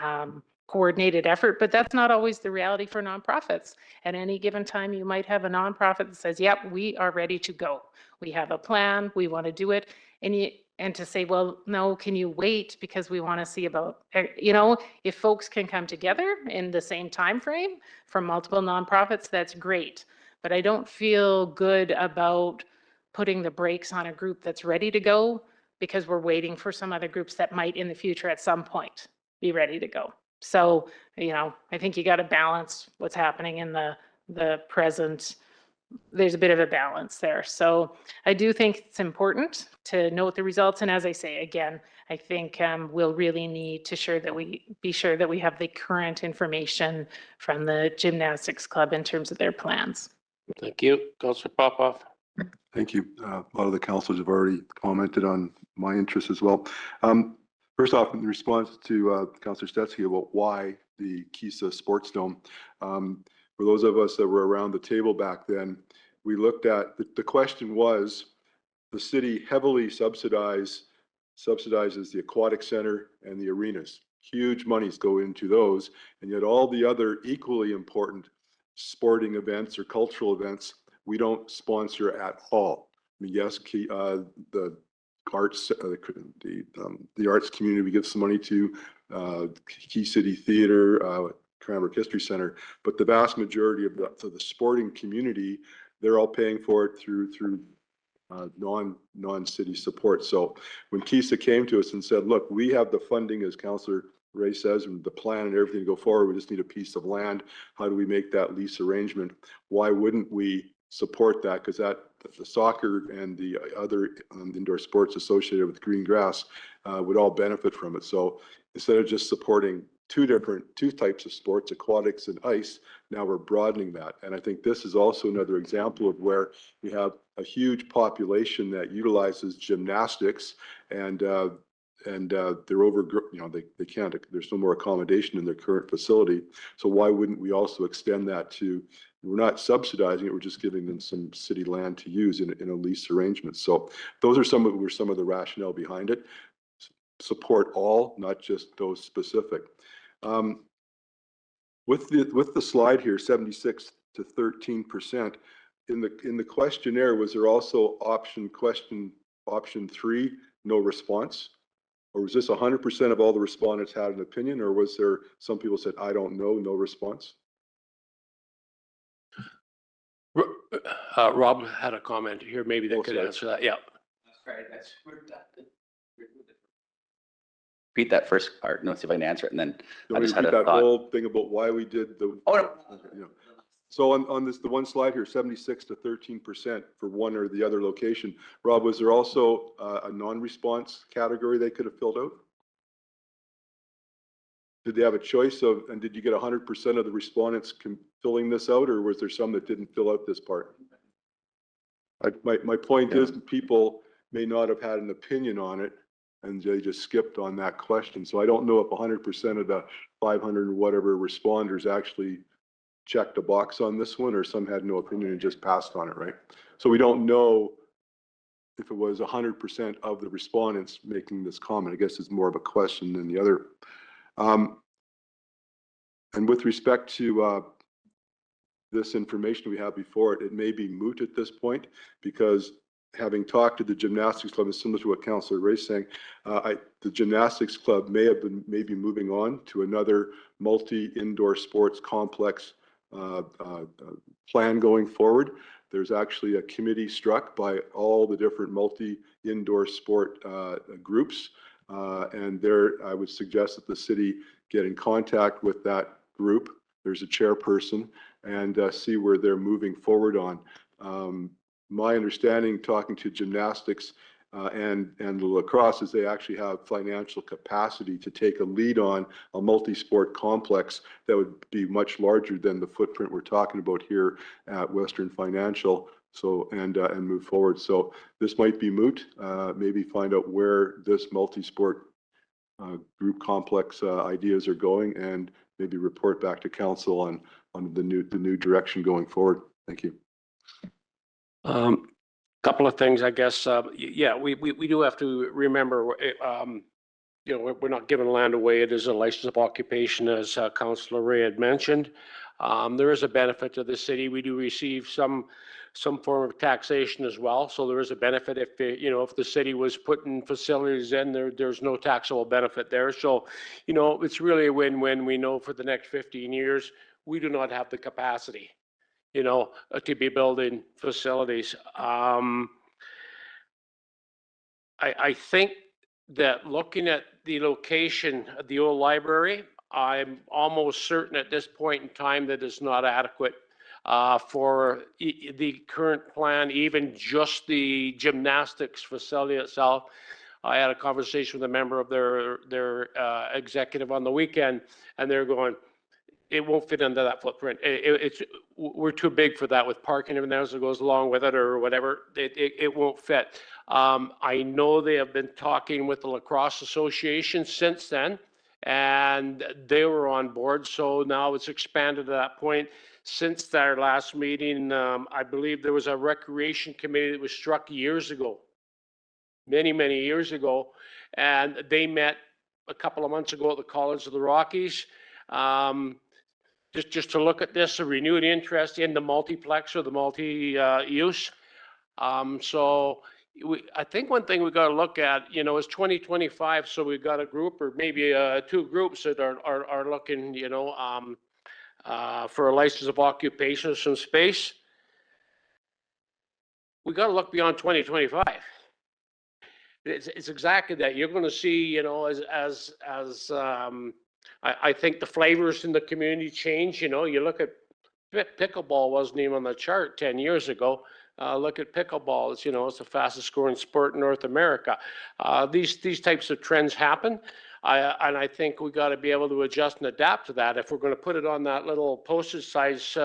[SPEAKER 3] coordinated effort, but that's not always the reality for nonprofits. At any given time, you might have a nonprofit that says, yep, we are ready to go. We have a plan, we want to do it. And to say, well, no, can you wait, because we want to see about, if folks can come together in the same time frame from multiple nonprofits, that's great. But I don't feel good about putting the brakes on a group that's ready to go because we're waiting for some other groups that might in the future at some point be ready to go. So, I think you got to balance what's happening in the present. There's a bit of a balance there. So I do think it's important to note the results. And as I say, again, I think we'll really need to be sure that we have the current information from the gymnastics club in terms of their plans.
[SPEAKER 1] Thank you. Councillor Popoff?
[SPEAKER 5] Thank you. A lot of the councillors have already commented on my interests as well. First off, in response to Councillor Stetsky about why the Kisa Sports Dome, for those of us that were around the table back then, we looked at, the question was, the city heavily subsidizes the aquatic center and the arenas. Huge monies go into those, and yet all the other equally important sporting events or cultural events we don't sponsor at all. I mean, yes, the arts, the arts community, we give some money to Key City Theater, Cranbrook History Center, but the vast majority of the sporting community, they're all paying for it through non-city support. So when Kisa came to us and said, look, we have the funding, as Councillor Ray says, and the plan and everything to go forward, we just need a piece of land. How do we make that lease arrangement? Why wouldn't we support that, because the soccer and the other indoor sports associated with green grass would all benefit from it. So instead of just supporting two types of sports, aquatics and ice, now we're broadening that. And I think this is also another example of where we have a huge population that utilizes gymnastics, and they're over, they can't, there's no more accommodation in their current facility. So why wouldn't we also extend that to, we're not subsidizing it, we're just giving them some city land to use in a lease arrangement. So those are some of the rationale behind it. Support all, not just those specific. With the slide here, 76 to 13%, in the questionnaire, was there also option 3, no response? Or was this 100% of all the respondents had an opinion, or was there some people said, I don't know, no response?
[SPEAKER 1] Rob had a comment here, maybe that could answer that. Yeah.
[SPEAKER 14] Repeat that first part, no, see if I can answer it, and then
[SPEAKER 5] Can
[SPEAKER 14] I
[SPEAKER 5] we
[SPEAKER 14] just had
[SPEAKER 5] repeat
[SPEAKER 14] a
[SPEAKER 5] that
[SPEAKER 14] thought.
[SPEAKER 5] whole thing about why we did the?
[SPEAKER 14] Oh, no.
[SPEAKER 5] Yeah. So on this, the one slide here, 76 to 13% for one or the other location. Rob, was there also a non-response category they could have filled out? Did they have a choice of, and did you get 100% of the respondents filling this out, or was there some that didn't fill out this part? My point is, people may not have had an opinion on it, and they just skipped on that question. So I don't know if 100% of the 500 or whatever responders actually checked a box on this one, or some had no opinion and just passed on it, right? So we don't know if it was 100% of the respondents making this comment. I guess it's more of a question than the other. And with respect to this information we have before it, it may be moot at this point, because having talked to the gymnastics club, and similar to what Councillor Ray is saying, the gymnastics club may be moving on to another multi-indoor sports complex plan going forward. There's actually a committee struck by all the different multi-indoor sport groups, and I would suggest that the city get in contact with that group. There's a chairperson, and see where they're moving forward on. My understanding, talking to gymnastics and the lacrosse, is they actually have financial capacity to take a lead on a multi-sport complex that would be much larger than the footprint we're talking about here at Western Financial. So and move forward. So this might be moot. Maybe find out where this multi-sport group complex ideas are going, and maybe report back to council on the new direction going forward. Thank you.
[SPEAKER 1] Couple of things, I guess. Yeah, we do have to remember, we're not giving land away. It is a license of occupation, as Councillor Ray had mentioned. There is a benefit to the city. We do receive some form of taxation as well. So there is a benefit if the city was putting facilities in there's no taxable benefit there. So, it's really a win-win. We know for the next 15 years, we do not have the capacity to be building facilities. I think that looking at the location of the old library, I'm almost certain at this point in time that it's not adequate for the current plan, even just the gymnastics facility itself. I had a conversation with a member of their executive on the weekend, and they're going, it won't fit into that footprint. We're too big for that with parking and everything else that goes along with it or whatever. It won't fit. I know they have been talking with the Lacrosse Association since then, and they were on board. So now it's expanded to that point. Since their last meeting, I believe there was a recreation committee that was struck years ago, many years ago, and they met a couple of months ago at the College of the Rockies. Just to look at this, a renewed interest in the multiplex or the multi-use. So I think one thing we got to look at, is 2025. So we've got a group or maybe two groups that are looking, for a license of occupation of some space. We got to look beyond 2025. It's exactly that. You're going to see, as I think the flavors in the community change. You look at Pickleball wasn't even on the chart 10 years ago. Look at pickleball. It's, it's the fastest scoring sport in North America. These types of trends happen. And I think we got to be able to adjust and adapt to that. If we're going to put it on that little postage size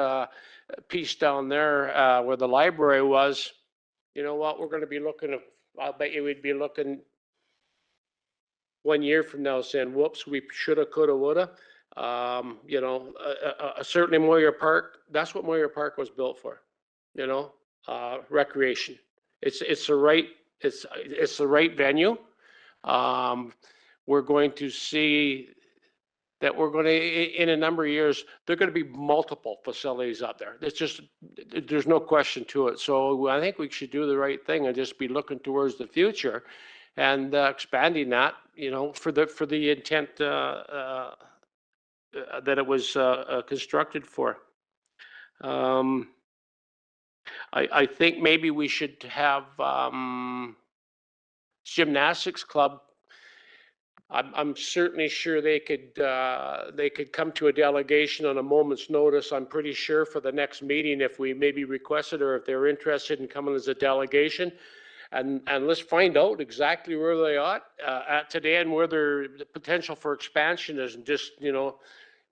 [SPEAKER 1] piece down there where the library was, you know what, we're going to be looking at, I'll bet you we'd be looking 1 year from now saying, whoops, we shoulda, coulda, woulda. Certainly Moyer Park, that's what Moyer Park was built for, recreation. It's the right venue. We're going to see that we're going to, in a number of years, there are going to be multiple facilities out there. There's no question to it. So I think we should do the right thing and just be looking towards the future and expanding that, for the intent that it was constructed for. I think maybe we should have gymnastics club. I'm certainly sure they could come to a delegation on a moment's notice. I'm pretty sure for the next meeting, if we maybe requested or if they're interested in coming as a delegation, and let's find out exactly where they are at today and where their potential for expansion is, and just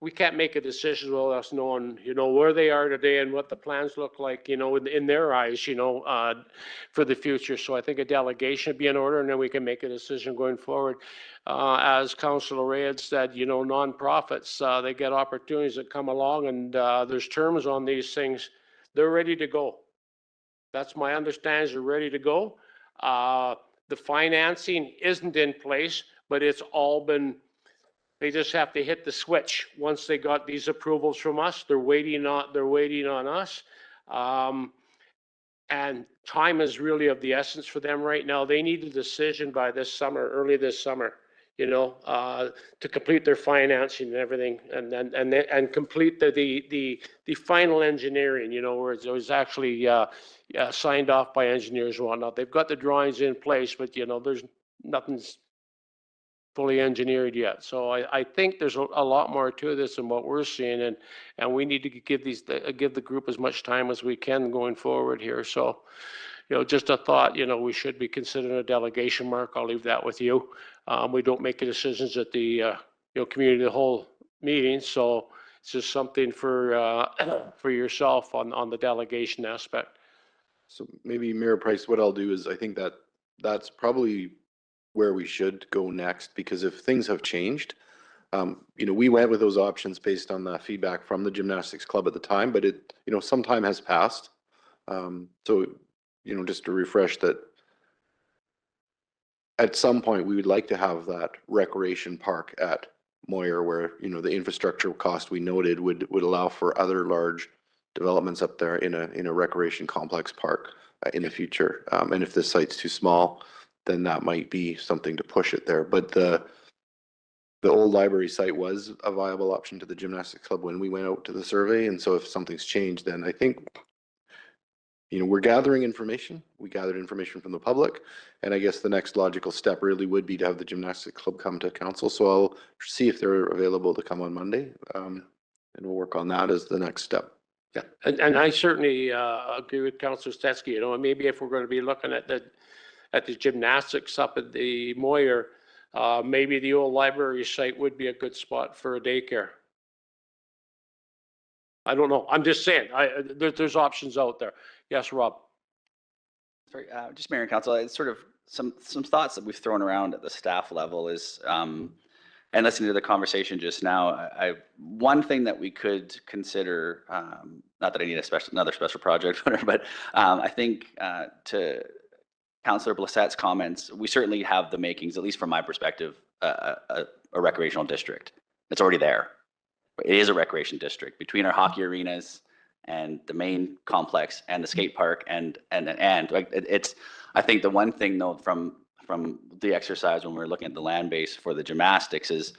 [SPEAKER 1] we can't make a decision without us knowing, where they are today and what the plans look like, in their eyes, for the future. So I think a delegation would be in order, and then we can make a decision going forward. As Councillor Ray had said, nonprofits, they get opportunities that come along, and there's terms on these things. They're ready to go. That's my understanding. They're ready to go. The financing isn't in place, but it's all been. They just have to hit the switch once they got these approvals from us. They're waiting on us. And time is really of the essence for them right now. They need a decision by this summer, early this summer, to complete their financing and everything, and complete the final engineering, where it was actually signed off by engineers and whatnot. They've got the drawings in place, but there's nothing's fully engineered yet. So I think there's a lot more to this than what we're seeing, and we need to give the group as much time as we can going forward here. So, just a thought, we should be considering a delegation. Mark, I'll leave that with you. We don't make the decisions at the community of the whole meeting, so it's just something for yourself on the delegation aspect.
[SPEAKER 10] So maybe Mayor Price, what I'll do is I think that's probably where we should go next, because if things have changed, we went with those options based on the feedback from the gymnastics club at the time, but some time has passed. So, just to refresh that, at some point we would like to have that recreation park at Moyer, where, the infrastructure cost we noted would allow for other large developments up there in a recreation complex park in the future. And if this site's too small, then that might be something to push it there. But the old library site was a viable option to the gymnastics club when we went out to the survey. And so if something's changed, then I think, we're gathering information. We gathered information from the public. And I guess the next logical step really would be to have the gymnastics club come to council. So I'll see if they're available to come on Monday. And we'll work on that as the next step.
[SPEAKER 1] Yeah, and I certainly agree with Councillor Stetsky. Maybe if we're going to be looking at the gymnastics up at the Moyer, maybe the old library site would be a good spot for a daycare. I don't know. I'm just saying, there's options out there. Yes, Rob.
[SPEAKER 14] Sorry, just Mayor and Council, it's sort of some thoughts that we've thrown around at the staff level is, and listening to the conversation just now, one thing that we could consider, not that I need another special project, but I think to Councillor Blissette's comments, we certainly have the makings, at least from my perspective, a recreational district. It's already there. It is a recreation district between our hockey arenas and the main complex and the skate park and like it's. I think the one thing though from the exercise when we're looking at the land base for the gymnastics is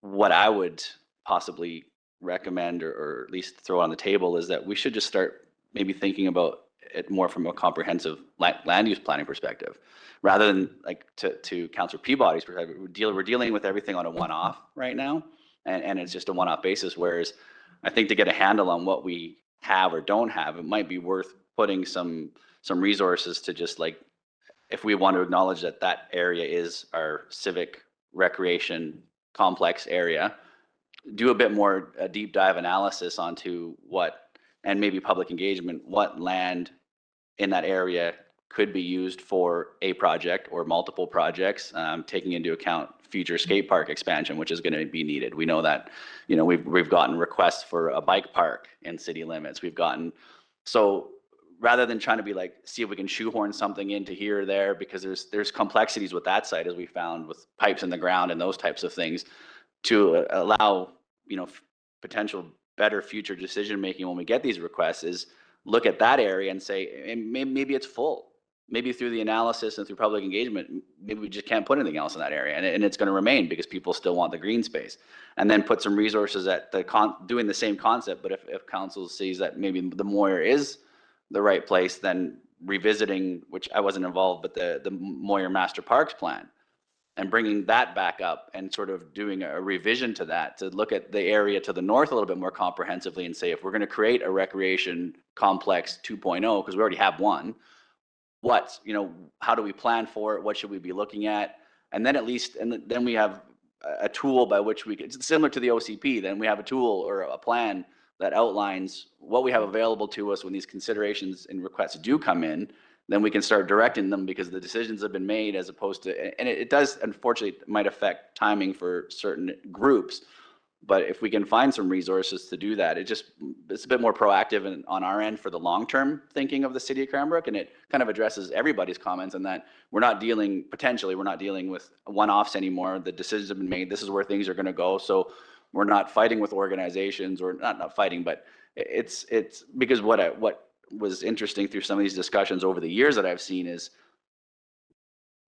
[SPEAKER 14] what I would possibly recommend or at least throw on the table is that we should just start maybe thinking about it more from a comprehensive land use planning perspective, rather than like to Councillor Peabody's perspective. We're dealing with everything on a one-off right now, and it's just a one-off basis. Whereas I think to get a handle on what we have or don't have, it might be worth putting some resources to just like, if we want to acknowledge that that area is our civic recreation complex area, do a bit more a deep dive analysis onto what, and maybe public engagement, what land in that area could be used for a project or multiple projects, taking into account future skate park expansion, which is going to be needed. We know that, you know, we've gotten requests for a bike park in city limits. We've gotten, so rather than trying to be like, see if we can shoehorn something into here or there, because there's complexities with that site, as we found with pipes in the ground and those types of things, to allow, you know, potential better future decision making when we get these requests, is look at that area and say, maybe it's full. Maybe through the analysis and through public engagement, maybe we just can't put anything else in that area, and it's going to remain because people still want the green space. And then put some resources at the doing the same concept, but if council sees that maybe the Moyer is the right place, then revisiting, which I wasn't involved, but the Moyer Master Parks Plan, and bringing that back up and sort of doing a revision to that, to look at the area to the north a little bit more comprehensively and say, if we're going to create a recreation complex 2.0, because we already have one, what, you know, how do we plan for it? What should we be looking at? And then at least, and then we have a tool by which we can, it's similar to the OCP, then we have a tool or a plan that outlines what we have available to us when these considerations and requests do come in. Then we can start directing them because the decisions have been made, as opposed to, and it does, unfortunately, might affect timing for certain groups. But if we can find some resources to do that, it's a bit more proactive and on our end for the long-term thinking of the city of Cranbrook. And it kind of addresses everybody's comments in that we're not dealing with one-offs anymore. The decisions have been made. This is where things are going to go. So we're not fighting with organizations, or not fighting, but it's because what was interesting through some of these discussions over the years that I've seen is,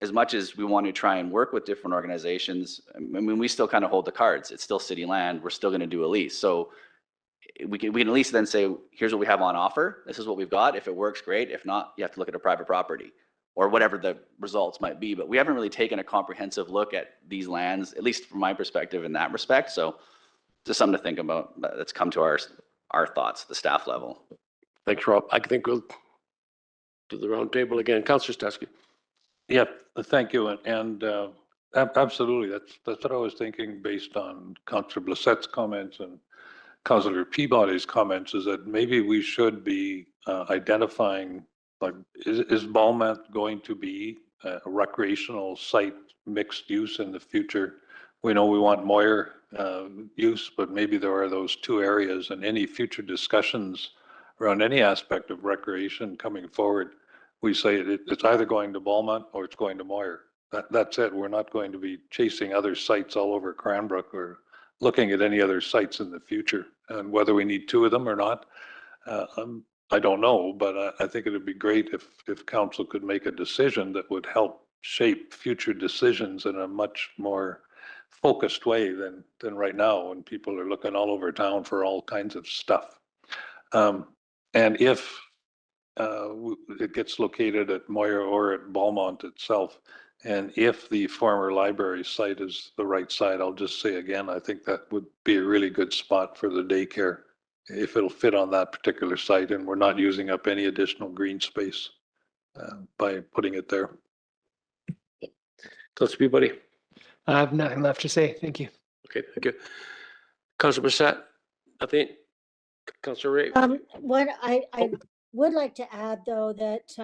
[SPEAKER 14] as much as we want to try and work with different organizations, I mean, we still kind of hold the cards. It's still city land. We're still going to do a lease. So we can at least then say, here's what we have on offer. This is what we've got. If it works, great. If not, you have to look at a private property or whatever the results might be. But we haven't really taken a comprehensive look at these lands, at least from my perspective in that respect. So just something to think about that's come to our thoughts, the staff level.
[SPEAKER 1] Thanks, Rob. I think we'll do the round table again. Councillor Steskey.
[SPEAKER 7] Yep, thank you. And absolutely, that's what I was thinking based on Councillor Blissette's comments and Councillor Peabody's comments, is that maybe we should be identifying, like, is Beaumont going to be a recreational site, mixed use in the future? We know we want Moyer use, but maybe there are those two areas, and any future discussions around any aspect of recreation coming forward, we say it's either going to Beaumont or it's going to Moyer. That's it. We're not going to be chasing other sites all over Cranbrook or looking at any other sites in the future. And whether we need two of them or not, I don't know, but I think it would be great if council could make a decision that would help shape future decisions in a much more focused way than right now, when people are looking all over town for all kinds of stuff. And if it gets located at Moyer or at Beaumont itself, and if the former library site is the right site, I'll just say again, I think that would be a really good spot for the daycare, if it'll fit on that particular site and we're not using up any additional green space by putting it there.
[SPEAKER 1] Councillor Peabody.
[SPEAKER 9] I have nothing left to say. Thank you.
[SPEAKER 1] Okay, thank you. Councillor Brissette, nothing? Councillor Ray?
[SPEAKER 12] What I would like to add, though, that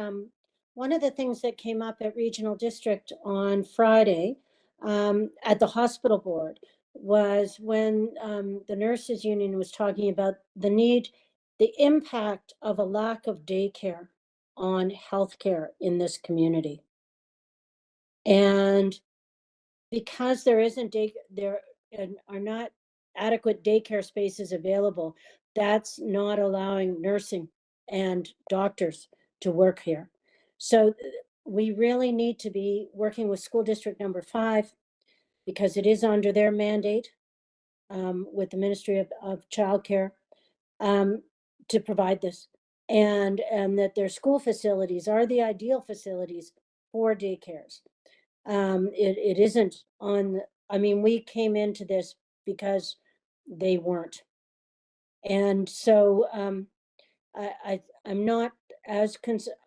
[SPEAKER 12] one of the things that came up at Regional District on Friday at the hospital board was when the nurses union was talking about the impact of a lack of daycare on healthcare in this community. And because there are not adequate daycare spaces available, that's not allowing nursing and doctors to work here. So we really need to be working with school district number 5, because it is under their mandate with the Ministry of Childcare to provide this, and that their school facilities are the ideal facilities for daycares. It isn't on, I mean, we came into this because they weren't. And so I'm not as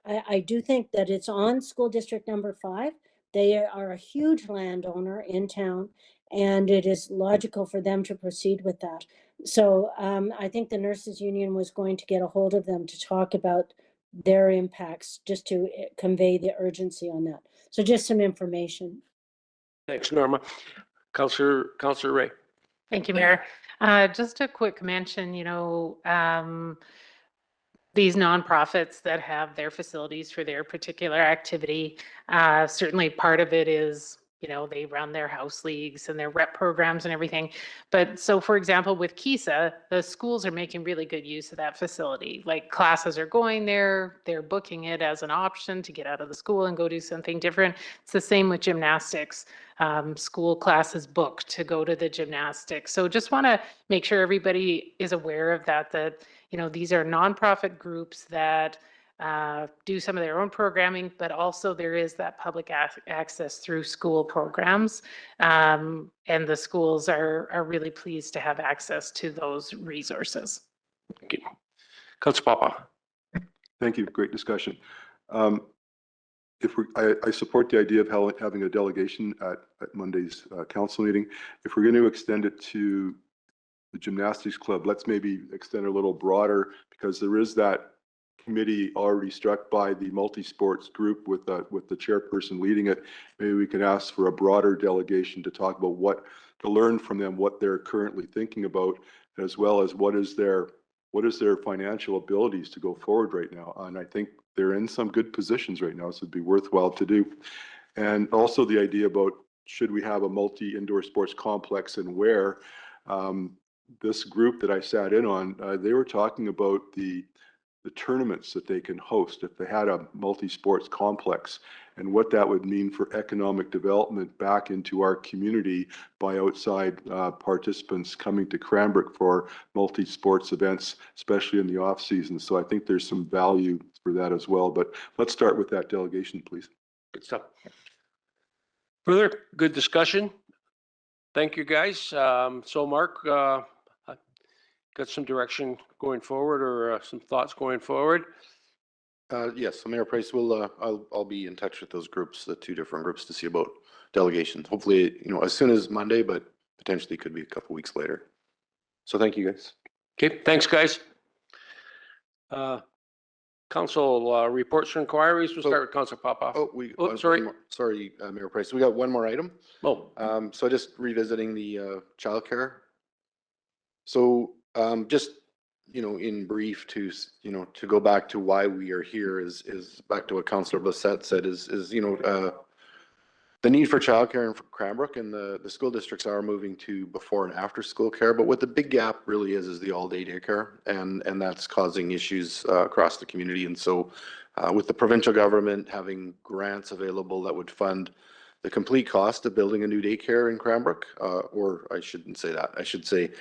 [SPEAKER 12] I do think that it's on school district number 5. They are a huge landowner in town, and it is logical for them to proceed with that. So I think the nurses union was going to get a hold of them to talk about their impacts, just to convey the urgency on that. So just some information.
[SPEAKER 1] Thanks, Norma. Councillor Ray.
[SPEAKER 3] Thank you, Mayor. Just a quick mention, these nonprofits that have their facilities for their particular activity, certainly part of it is, they run their house leagues and their rep programs and everything. But so, for example, with KISA, the schools are making really good use of that facility. Like classes are going there, they're booking it as an option to get out of the school and go do something different. It's the same with gymnastics. School classes booked to go to the gymnastics. So just want to make sure everybody is aware of that, these are nonprofit groups that do some of their own programming, but also there is that public access through school programs. And the schools are really pleased to have access to those resources.
[SPEAKER 1] Thank you. Councillor Papa.
[SPEAKER 5] Thank you. Great discussion. I support the idea of having a delegation at Monday's council meeting. If we're going to extend it to the gymnastics club, let's maybe extend it a little broader, because there is that committee already struck by the multi-sports group with the chairperson leading it. Maybe we can ask for a broader delegation to talk about to learn from them what they're currently thinking about, as well as what is their financial abilities to go forward right now. And I think they're in some good positions right now, so it'd be worthwhile to do. And also the idea about, should we have a multi-indoor sports complex and where? This group that I sat in on, they were talking about the tournaments that they can host if they had a multi-sports complex, and what that would mean for economic development back into our community by outside participants coming to Cranbrook for multi-sports events, especially in the off season. So I think there's some value for that as well. But let's start with that delegation, please.
[SPEAKER 1] Good stuff. Further good discussion. Thank you, guys. So Mark, got some direction going forward, or some thoughts going forward?
[SPEAKER 10] Yes, so Mayor Price will, I'll be in touch with those groups, the 2 different groups, to see about delegations. Hopefully, as soon as Monday, but potentially could be a couple weeks later. So thank you, guys.
[SPEAKER 1] Okay, thanks, guys. Council reports or inquiries. We'll start with Councillor Popoff. Sorry.
[SPEAKER 10] Sorry, Mayor Price. We got one more item.
[SPEAKER 1] Oh.
[SPEAKER 10] So just revisiting the childcare. So just, in brief, to go back to why we are here is back to what Councillor Blissett said, is the need for childcare in Cranbrook, and the school districts are moving to before and after school care. But what the big gap really is the all-day daycare, and that's causing issues across the community. And so with the provincial government having grants available that would fund the complete cost of building a new daycare in Cranbrook, or I shouldn't say that, I should say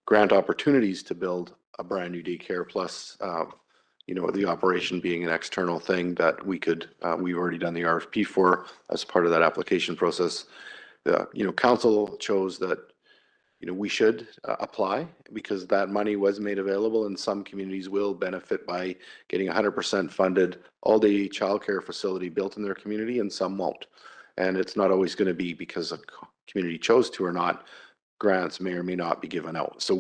[SPEAKER 10] grant opportunities to build a brand new daycare, plus the operation being an external thing that we've already done the RFP for as part of that application process. Council chose that we should apply, because that money was made available, and some communities will benefit by getting 100% funded all-day childcare facility built in their community, and some won't. And it's not always going to be because a community chose to or not. Grants may or may not be given out. So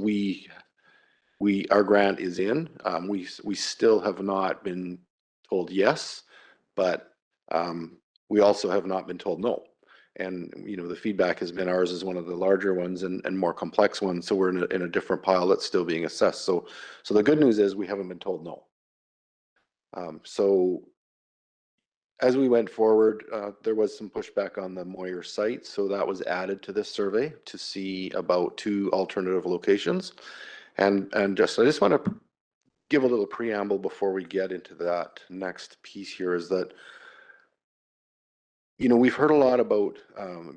[SPEAKER 10] our grant is in. We still have not been told yes, but we also have not been told no. And the feedback has been ours is one of the larger ones and more complex ones. So we're in a different pile that's still being assessed. So the good news is we haven't been told no. So as we went forward, there was some pushback on the Moyer site. So that was added to this survey to see about 2 alternative locations. And I just want to give a little preamble before we get into that next piece here, is that, we've heard a lot about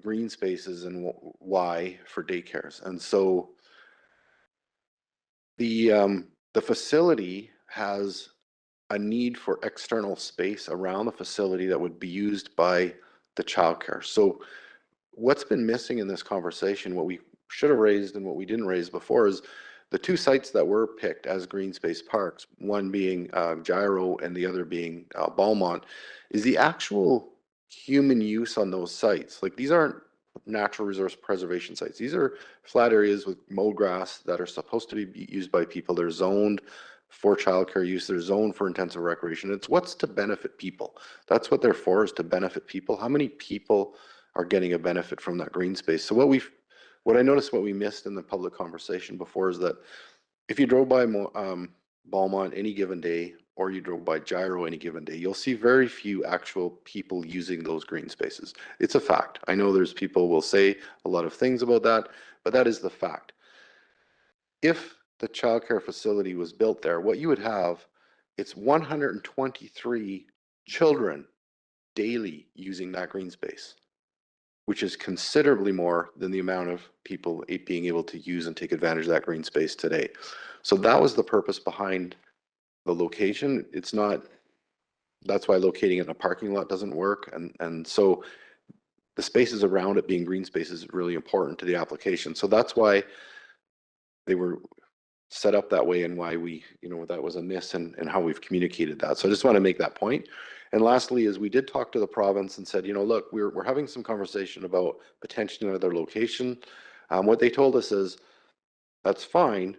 [SPEAKER 10] green spaces and why for daycares. And so the facility has a need for external space around the facility that would be used by the childcare. So what's been missing in this conversation, what we should have raised and what we didn't raise before, is The two sites that were picked as green space parks, one being Gyro and the other being Beaumont, is the actual human use on those sites. Like, these aren't natural resource preservation sites. These are flat areas with mowed grass that are supposed to be used by people. They're zoned for childcare use. They're zoned for intensive recreation. It's what's to benefit people. That's what they're for, is to benefit people. How many people are getting a benefit from that green space? So what I noticed, what we missed in the public conversation before, is that if you drove by Beaumont any given day, or you drove by Gyro any given day, you'll see very few actual people using those green spaces. It's a fact. I know there's people will say a lot of things about that, but that is the fact. If the childcare facility was built there, what you would have, it's 123 children daily using that green space, which is considerably more than the amount of people being able to use and take advantage of that green space today. So that was the purpose behind the location. It's not, that's why locating it in a parking lot doesn't work. And so the spaces around it being green spaces is really important to the application. So that's why they were set up that way, and why we, that was a miss, and how we've communicated that. So I just want to make that point. And lastly, is we did talk to the province and said, look, we're having some conversation about potentially another location. What they told us is, that's fine,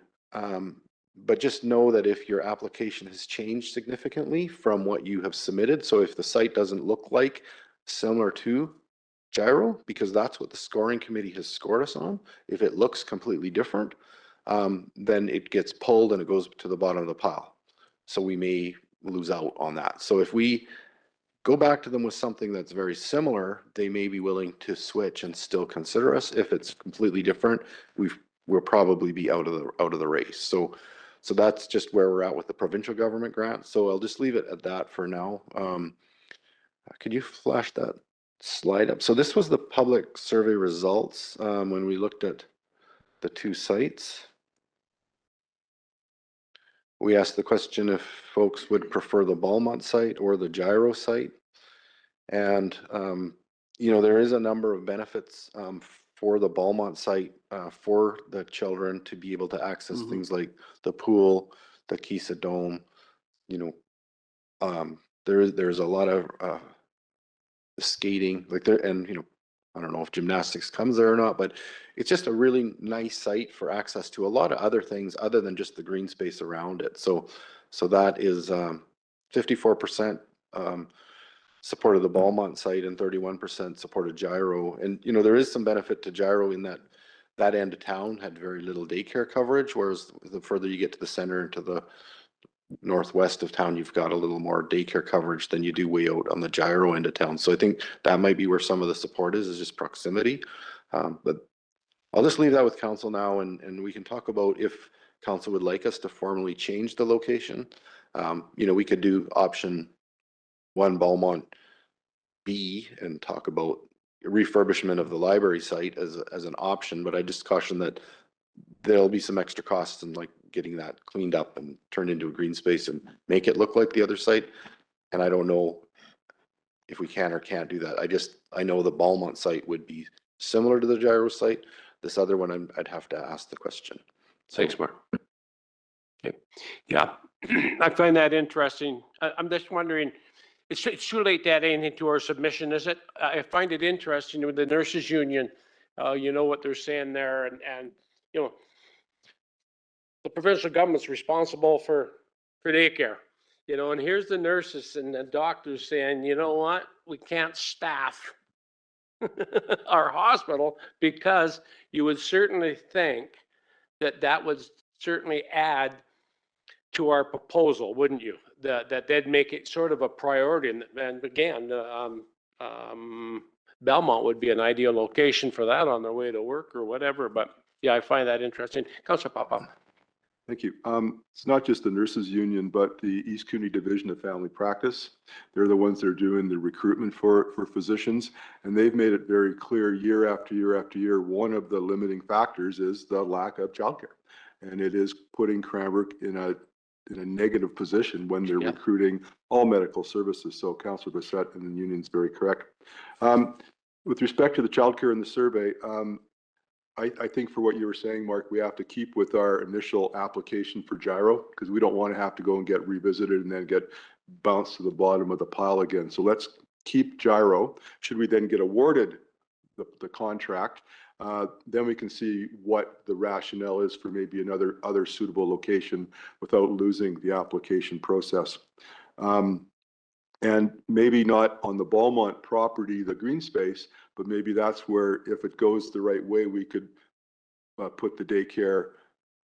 [SPEAKER 10] but just know that if your application has changed significantly from what you have submitted, so if the site doesn't look like similar to Gyro, because that's what the scoring committee has scored us on, if it looks completely different, then it gets pulled and it goes to the bottom of the pile. So we may lose out on that. So if we go back to them with something that's very similar, they may be willing to switch and still consider us. If it's completely different, we'll probably be out of the race. So that's just where we're at with the provincial government grant. So I'll just leave it at that for now. Could you flash that slide up? So this was the public survey results when we looked at the two sites. We asked the question if folks would prefer the Beaumont site or the Gyro site. And, there is a number of benefits for the Beaumont site for the children to be able to access things like the pool, the Kisa Dome. There's a lot of skating, I don't know if gymnastics comes there or not, but it's just a really nice site for access to a lot of other things other than just the green space around it. So that is 54% supported the Beaumont site and 31% supported Gyro. And, there is some benefit to Gyro in that end of town had very little daycare coverage, whereas the further you get to the center and to the northwest of town, you've got a little more daycare coverage than you do way out on the Gyro end of town. So I think that might be where some of the support is just proximity. But I'll just leave that with council now, and we can talk about if council would like us to formally change the location. We could do option 1 Beaumont B and talk about refurbishment of the library site as an option, but I just caution that there'll be some extra costs in getting that cleaned up and turned into a green space and make it look like the other site. And I don't know if we can or can't do that. I know the Beaumont site would be similar to the Gyro site. This other one, I'd have to ask the question.
[SPEAKER 1] Thanks, Mark. Okay. Yeah, I find that interesting. I'm just wondering, it's too late to add anything to our submission, is it? I find it interesting with the nurses union, what they're saying there, and the provincial government's responsible for daycare, and here's the nurses and the doctors saying, you know what, we can't staff our hospital, because you would certainly think that would certainly add to our proposal, wouldn't you? That they'd make it sort of a priority. And again, Belmont would be an ideal location for that on their way to work or whatever. But yeah, I find that interesting. Councillor Papa.
[SPEAKER 5] Thank you. It's not just the nurses union, but the East County Division of Family Practice. They're the ones that are doing the recruitment for physicians, and they've made it very clear year after year after year, one of the limiting factors is the lack of childcare. And it is putting Cranbrook in a negative position when they're recruiting all medical services. So Councillor Bassett and the union is very correct. With respect to the childcare in the survey, I think for what you were saying, Mark, we have to keep with our initial application for gyro because we don't want to have to go and get revisited and then get bounced to the bottom of the pile again. So let's keep gyro. Should we then get awarded the contract, then we can see what the rationale is for maybe other suitable location without losing the application process. And maybe not on the Beaumont property, the green space, but maybe that's where, if it goes the right way, we could put the daycare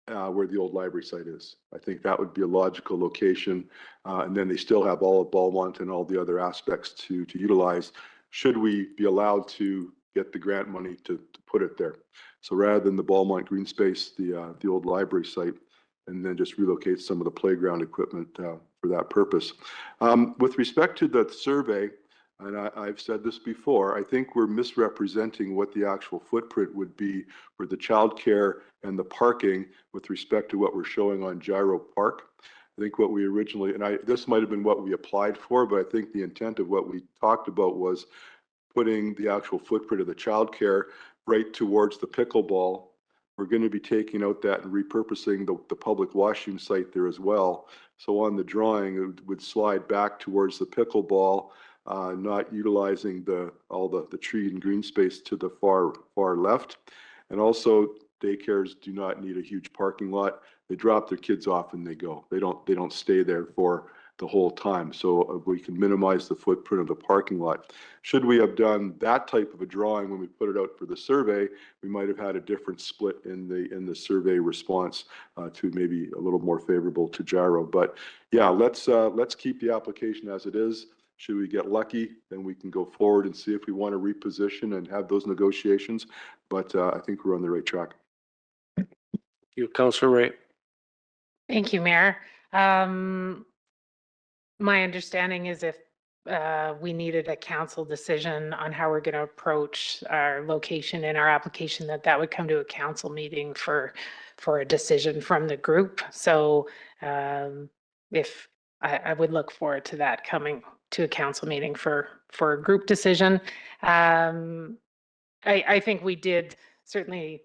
[SPEAKER 5] where the old library site is. I think that would be a logical location. And then they still have all of Beaumont and all the other aspects to utilize, should we be allowed to get the grant money to put it there. So rather than the Beaumont green space, the old library site, and then just relocate some of the playground equipment for that purpose. With respect to the survey, and I've said this before, I think we're misrepresenting what the actual footprint would be for the childcare and the parking with respect to what we're showing on Gyro Park. I think what we originally, and this might have been what we applied for, but I think the intent of what we talked about was putting the actual footprint of the childcare right towards the pickleball. We're going to be taking out that and repurposing the public washroom site there as well. So on the drawing, it would slide back towards the pickleball, not utilizing all the tree and green space to the far left. And also, daycares do not need a huge parking lot. They drop their kids off and they go. They don't stay there for the whole time. So we can minimize the footprint of the parking lot. Should we have done that type of a drawing when we put it out for the survey, we might have had a different split in the survey response to maybe a little more favorable to gyro. But yeah, let's keep the application as it is. Should we get lucky, then we can go forward and see if we want to reposition and have those negotiations. But I think we're on the right track.
[SPEAKER 1] You, Councillor Ray.
[SPEAKER 3] Thank you, Mayor. My understanding is if we needed a council decision on how we're going to approach our location in our application, that would come to a council meeting for a decision from the group. So if I would look forward to that coming to a council meeting for a group decision. I think we did certainly,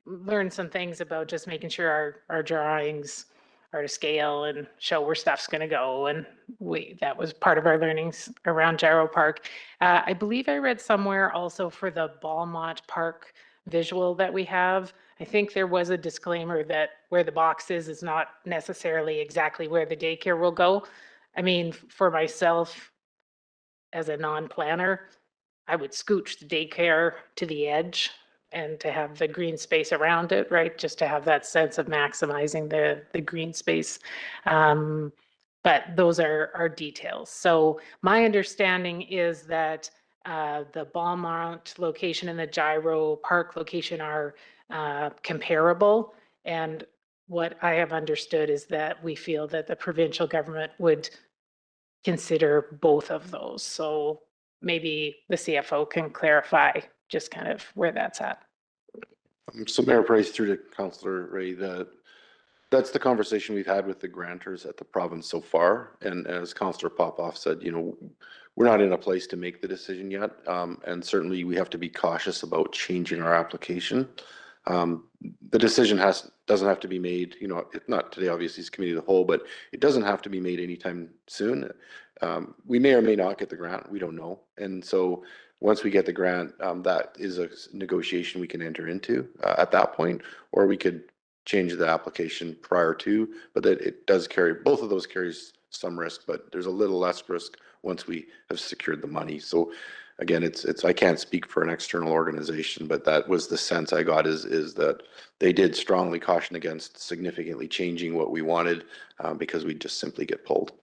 [SPEAKER 3] learn some things about just making sure our drawings are to scale and show where stuff's going to go. And that was part of our learnings around Gyro Park. I believe I read somewhere also for the Beaumont Park visual that we have. I think there was a disclaimer that where the box is not necessarily exactly where the daycare will go. I mean, for myself, as a non-planner, I would scooch the daycare to the edge and to have the green space around it, right? Just to have that sense of maximizing the green space. But those are details. So my understanding is that the Beaumont location and the Gyro Park location are comparable. And what I have understood is that we feel that the provincial government would consider both of those. So maybe the CFO can clarify just kind of where that's at.
[SPEAKER 10] So Mayor Price, through to Councillor Ray, that's the conversation we've had with the grantors at the province so far. And as Councillor Popoff said, we're not in a place to make the decision yet. And certainly we have to be cautious about changing our application. The decision doesn't have to be made, if not today, obviously it's committee of the whole, but it doesn't have to be made anytime soon. We may or may not get the grant, we don't know. And so once we get the grant, that is a negotiation we can enter into at that point, or we could change the application prior to, but that it does carry, both of those carries some risk, but there's a little less risk once we have secured the money. So again, I can't speak for an external organization, but that was the sense I got is that they did strongly caution against significantly changing what we wanted because we'd just simply get pulled.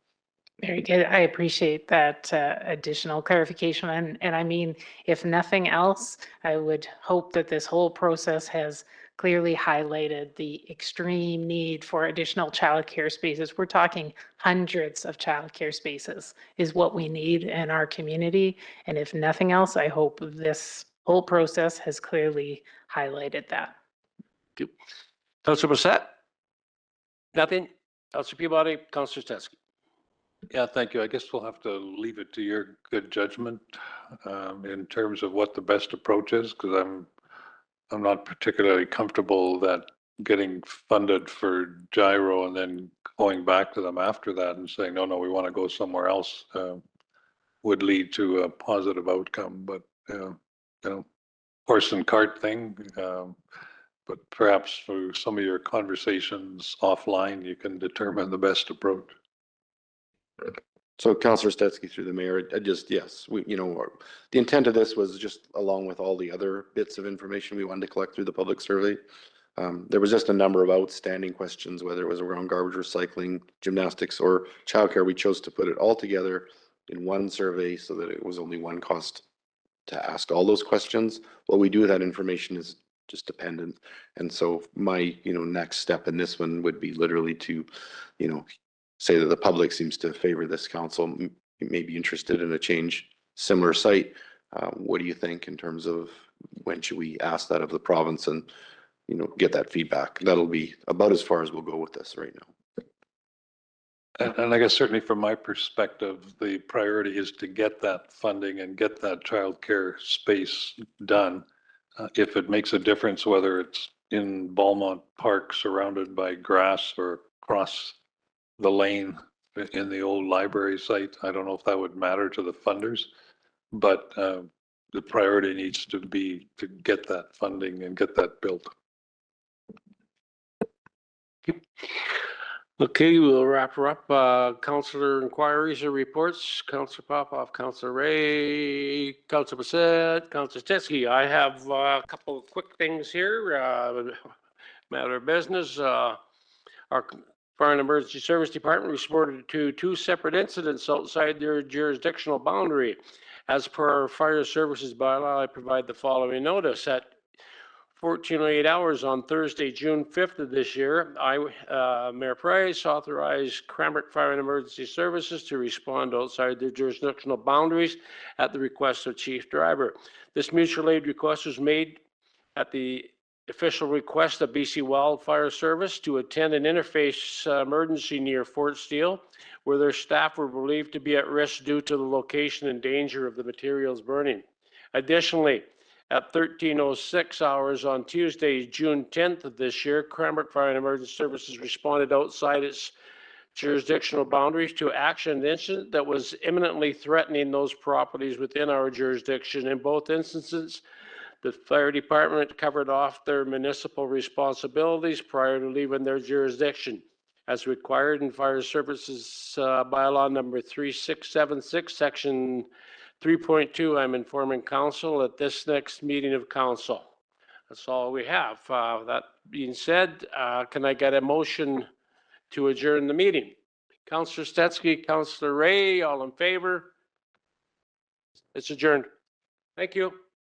[SPEAKER 3] Very good. I appreciate that additional clarification. And I mean, if nothing else, I would hope that this whole process has clearly highlighted the extreme need for additional childcare spaces. We're talking hundreds of childcare spaces is what we need in our community. And if nothing else, I hope this whole process has clearly highlighted that.
[SPEAKER 1] Thank you. Councillor Brissette? Nothing? Councillor Peabody? Councillor Stensky?
[SPEAKER 7] Yeah, thank you. I guess we'll have to leave it to your good judgment in terms of what the best approach is, because I'm not particularly comfortable that getting funded for gyro and then going back to them after that and saying, no, we want to go somewhere else, would lead to a positive outcome. But, horse and cart thing. But perhaps through some of your conversations offline, you can determine the best approach.
[SPEAKER 10] So Councillor Stetsky through the mayor, yes, the intent of this was just along with all the other bits of information we wanted to collect through the public survey. There was just a number of outstanding questions, whether it was around garbage recycling, gymnastics, or childcare. We chose to put it all together in one survey so that it was only one cost to ask all those questions. What we do with that information is just dependent. And so my, next step in this one would be literally to, say that the public seems to favor this council, may be interested in a change, similar site. What do you think in terms of when should we ask that of the province and, get that feedback? That'll be about as far as we'll go with this right now.
[SPEAKER 7] And I guess certainly from my perspective, the priority is to get that funding and get that childcare space done. If it makes a difference, whether it's in Beaumont Park surrounded by grass or across the lane in the old library site, I don't know if that would matter to the funders, but the priority needs to be to get that funding and get that built.
[SPEAKER 1] Okay, we'll wrap her up. Councillor inquiries or reports. Councillor Popoff, Councillor Ray, Councillor Bassett, Councillor Stetsky. I have a couple of quick things here. Matter of business. Our Fire and Emergency Service Department responded to 2 separate incidents outside their jurisdictional boundary. As per our fire services bylaw, I provide the following notice. At 14:08 hours on Thursday, June 5th of this year, I, Mayor Price, authorized Cranbrook Fire and Emergency Services to respond outside their jurisdictional boundaries at the request of Chief Driver. This mutual aid request was made at the official request of BC Wildfire Service to attend an interface emergency near Fort Steele, where their staff were believed to be at risk due to the location and danger of the materials burning. Additionally, at 13:06 hours on Tuesday, June 10th of this year, Cranbrook Fire and Emergency Services responded outside its jurisdictional boundaries to action an incident that was imminently threatening those properties within our jurisdiction. In both instances, the fire department covered off their municipal responsibilities prior to leaving their jurisdiction. As required in Fire Services Bylaw number 3676, section 3.2, I'm informing council at this next meeting of council. That's all we have. That being said, can I get a motion to adjourn the meeting? Councillor Stetsky, Councillor Ray, all in favor? It's adjourned. Thank you.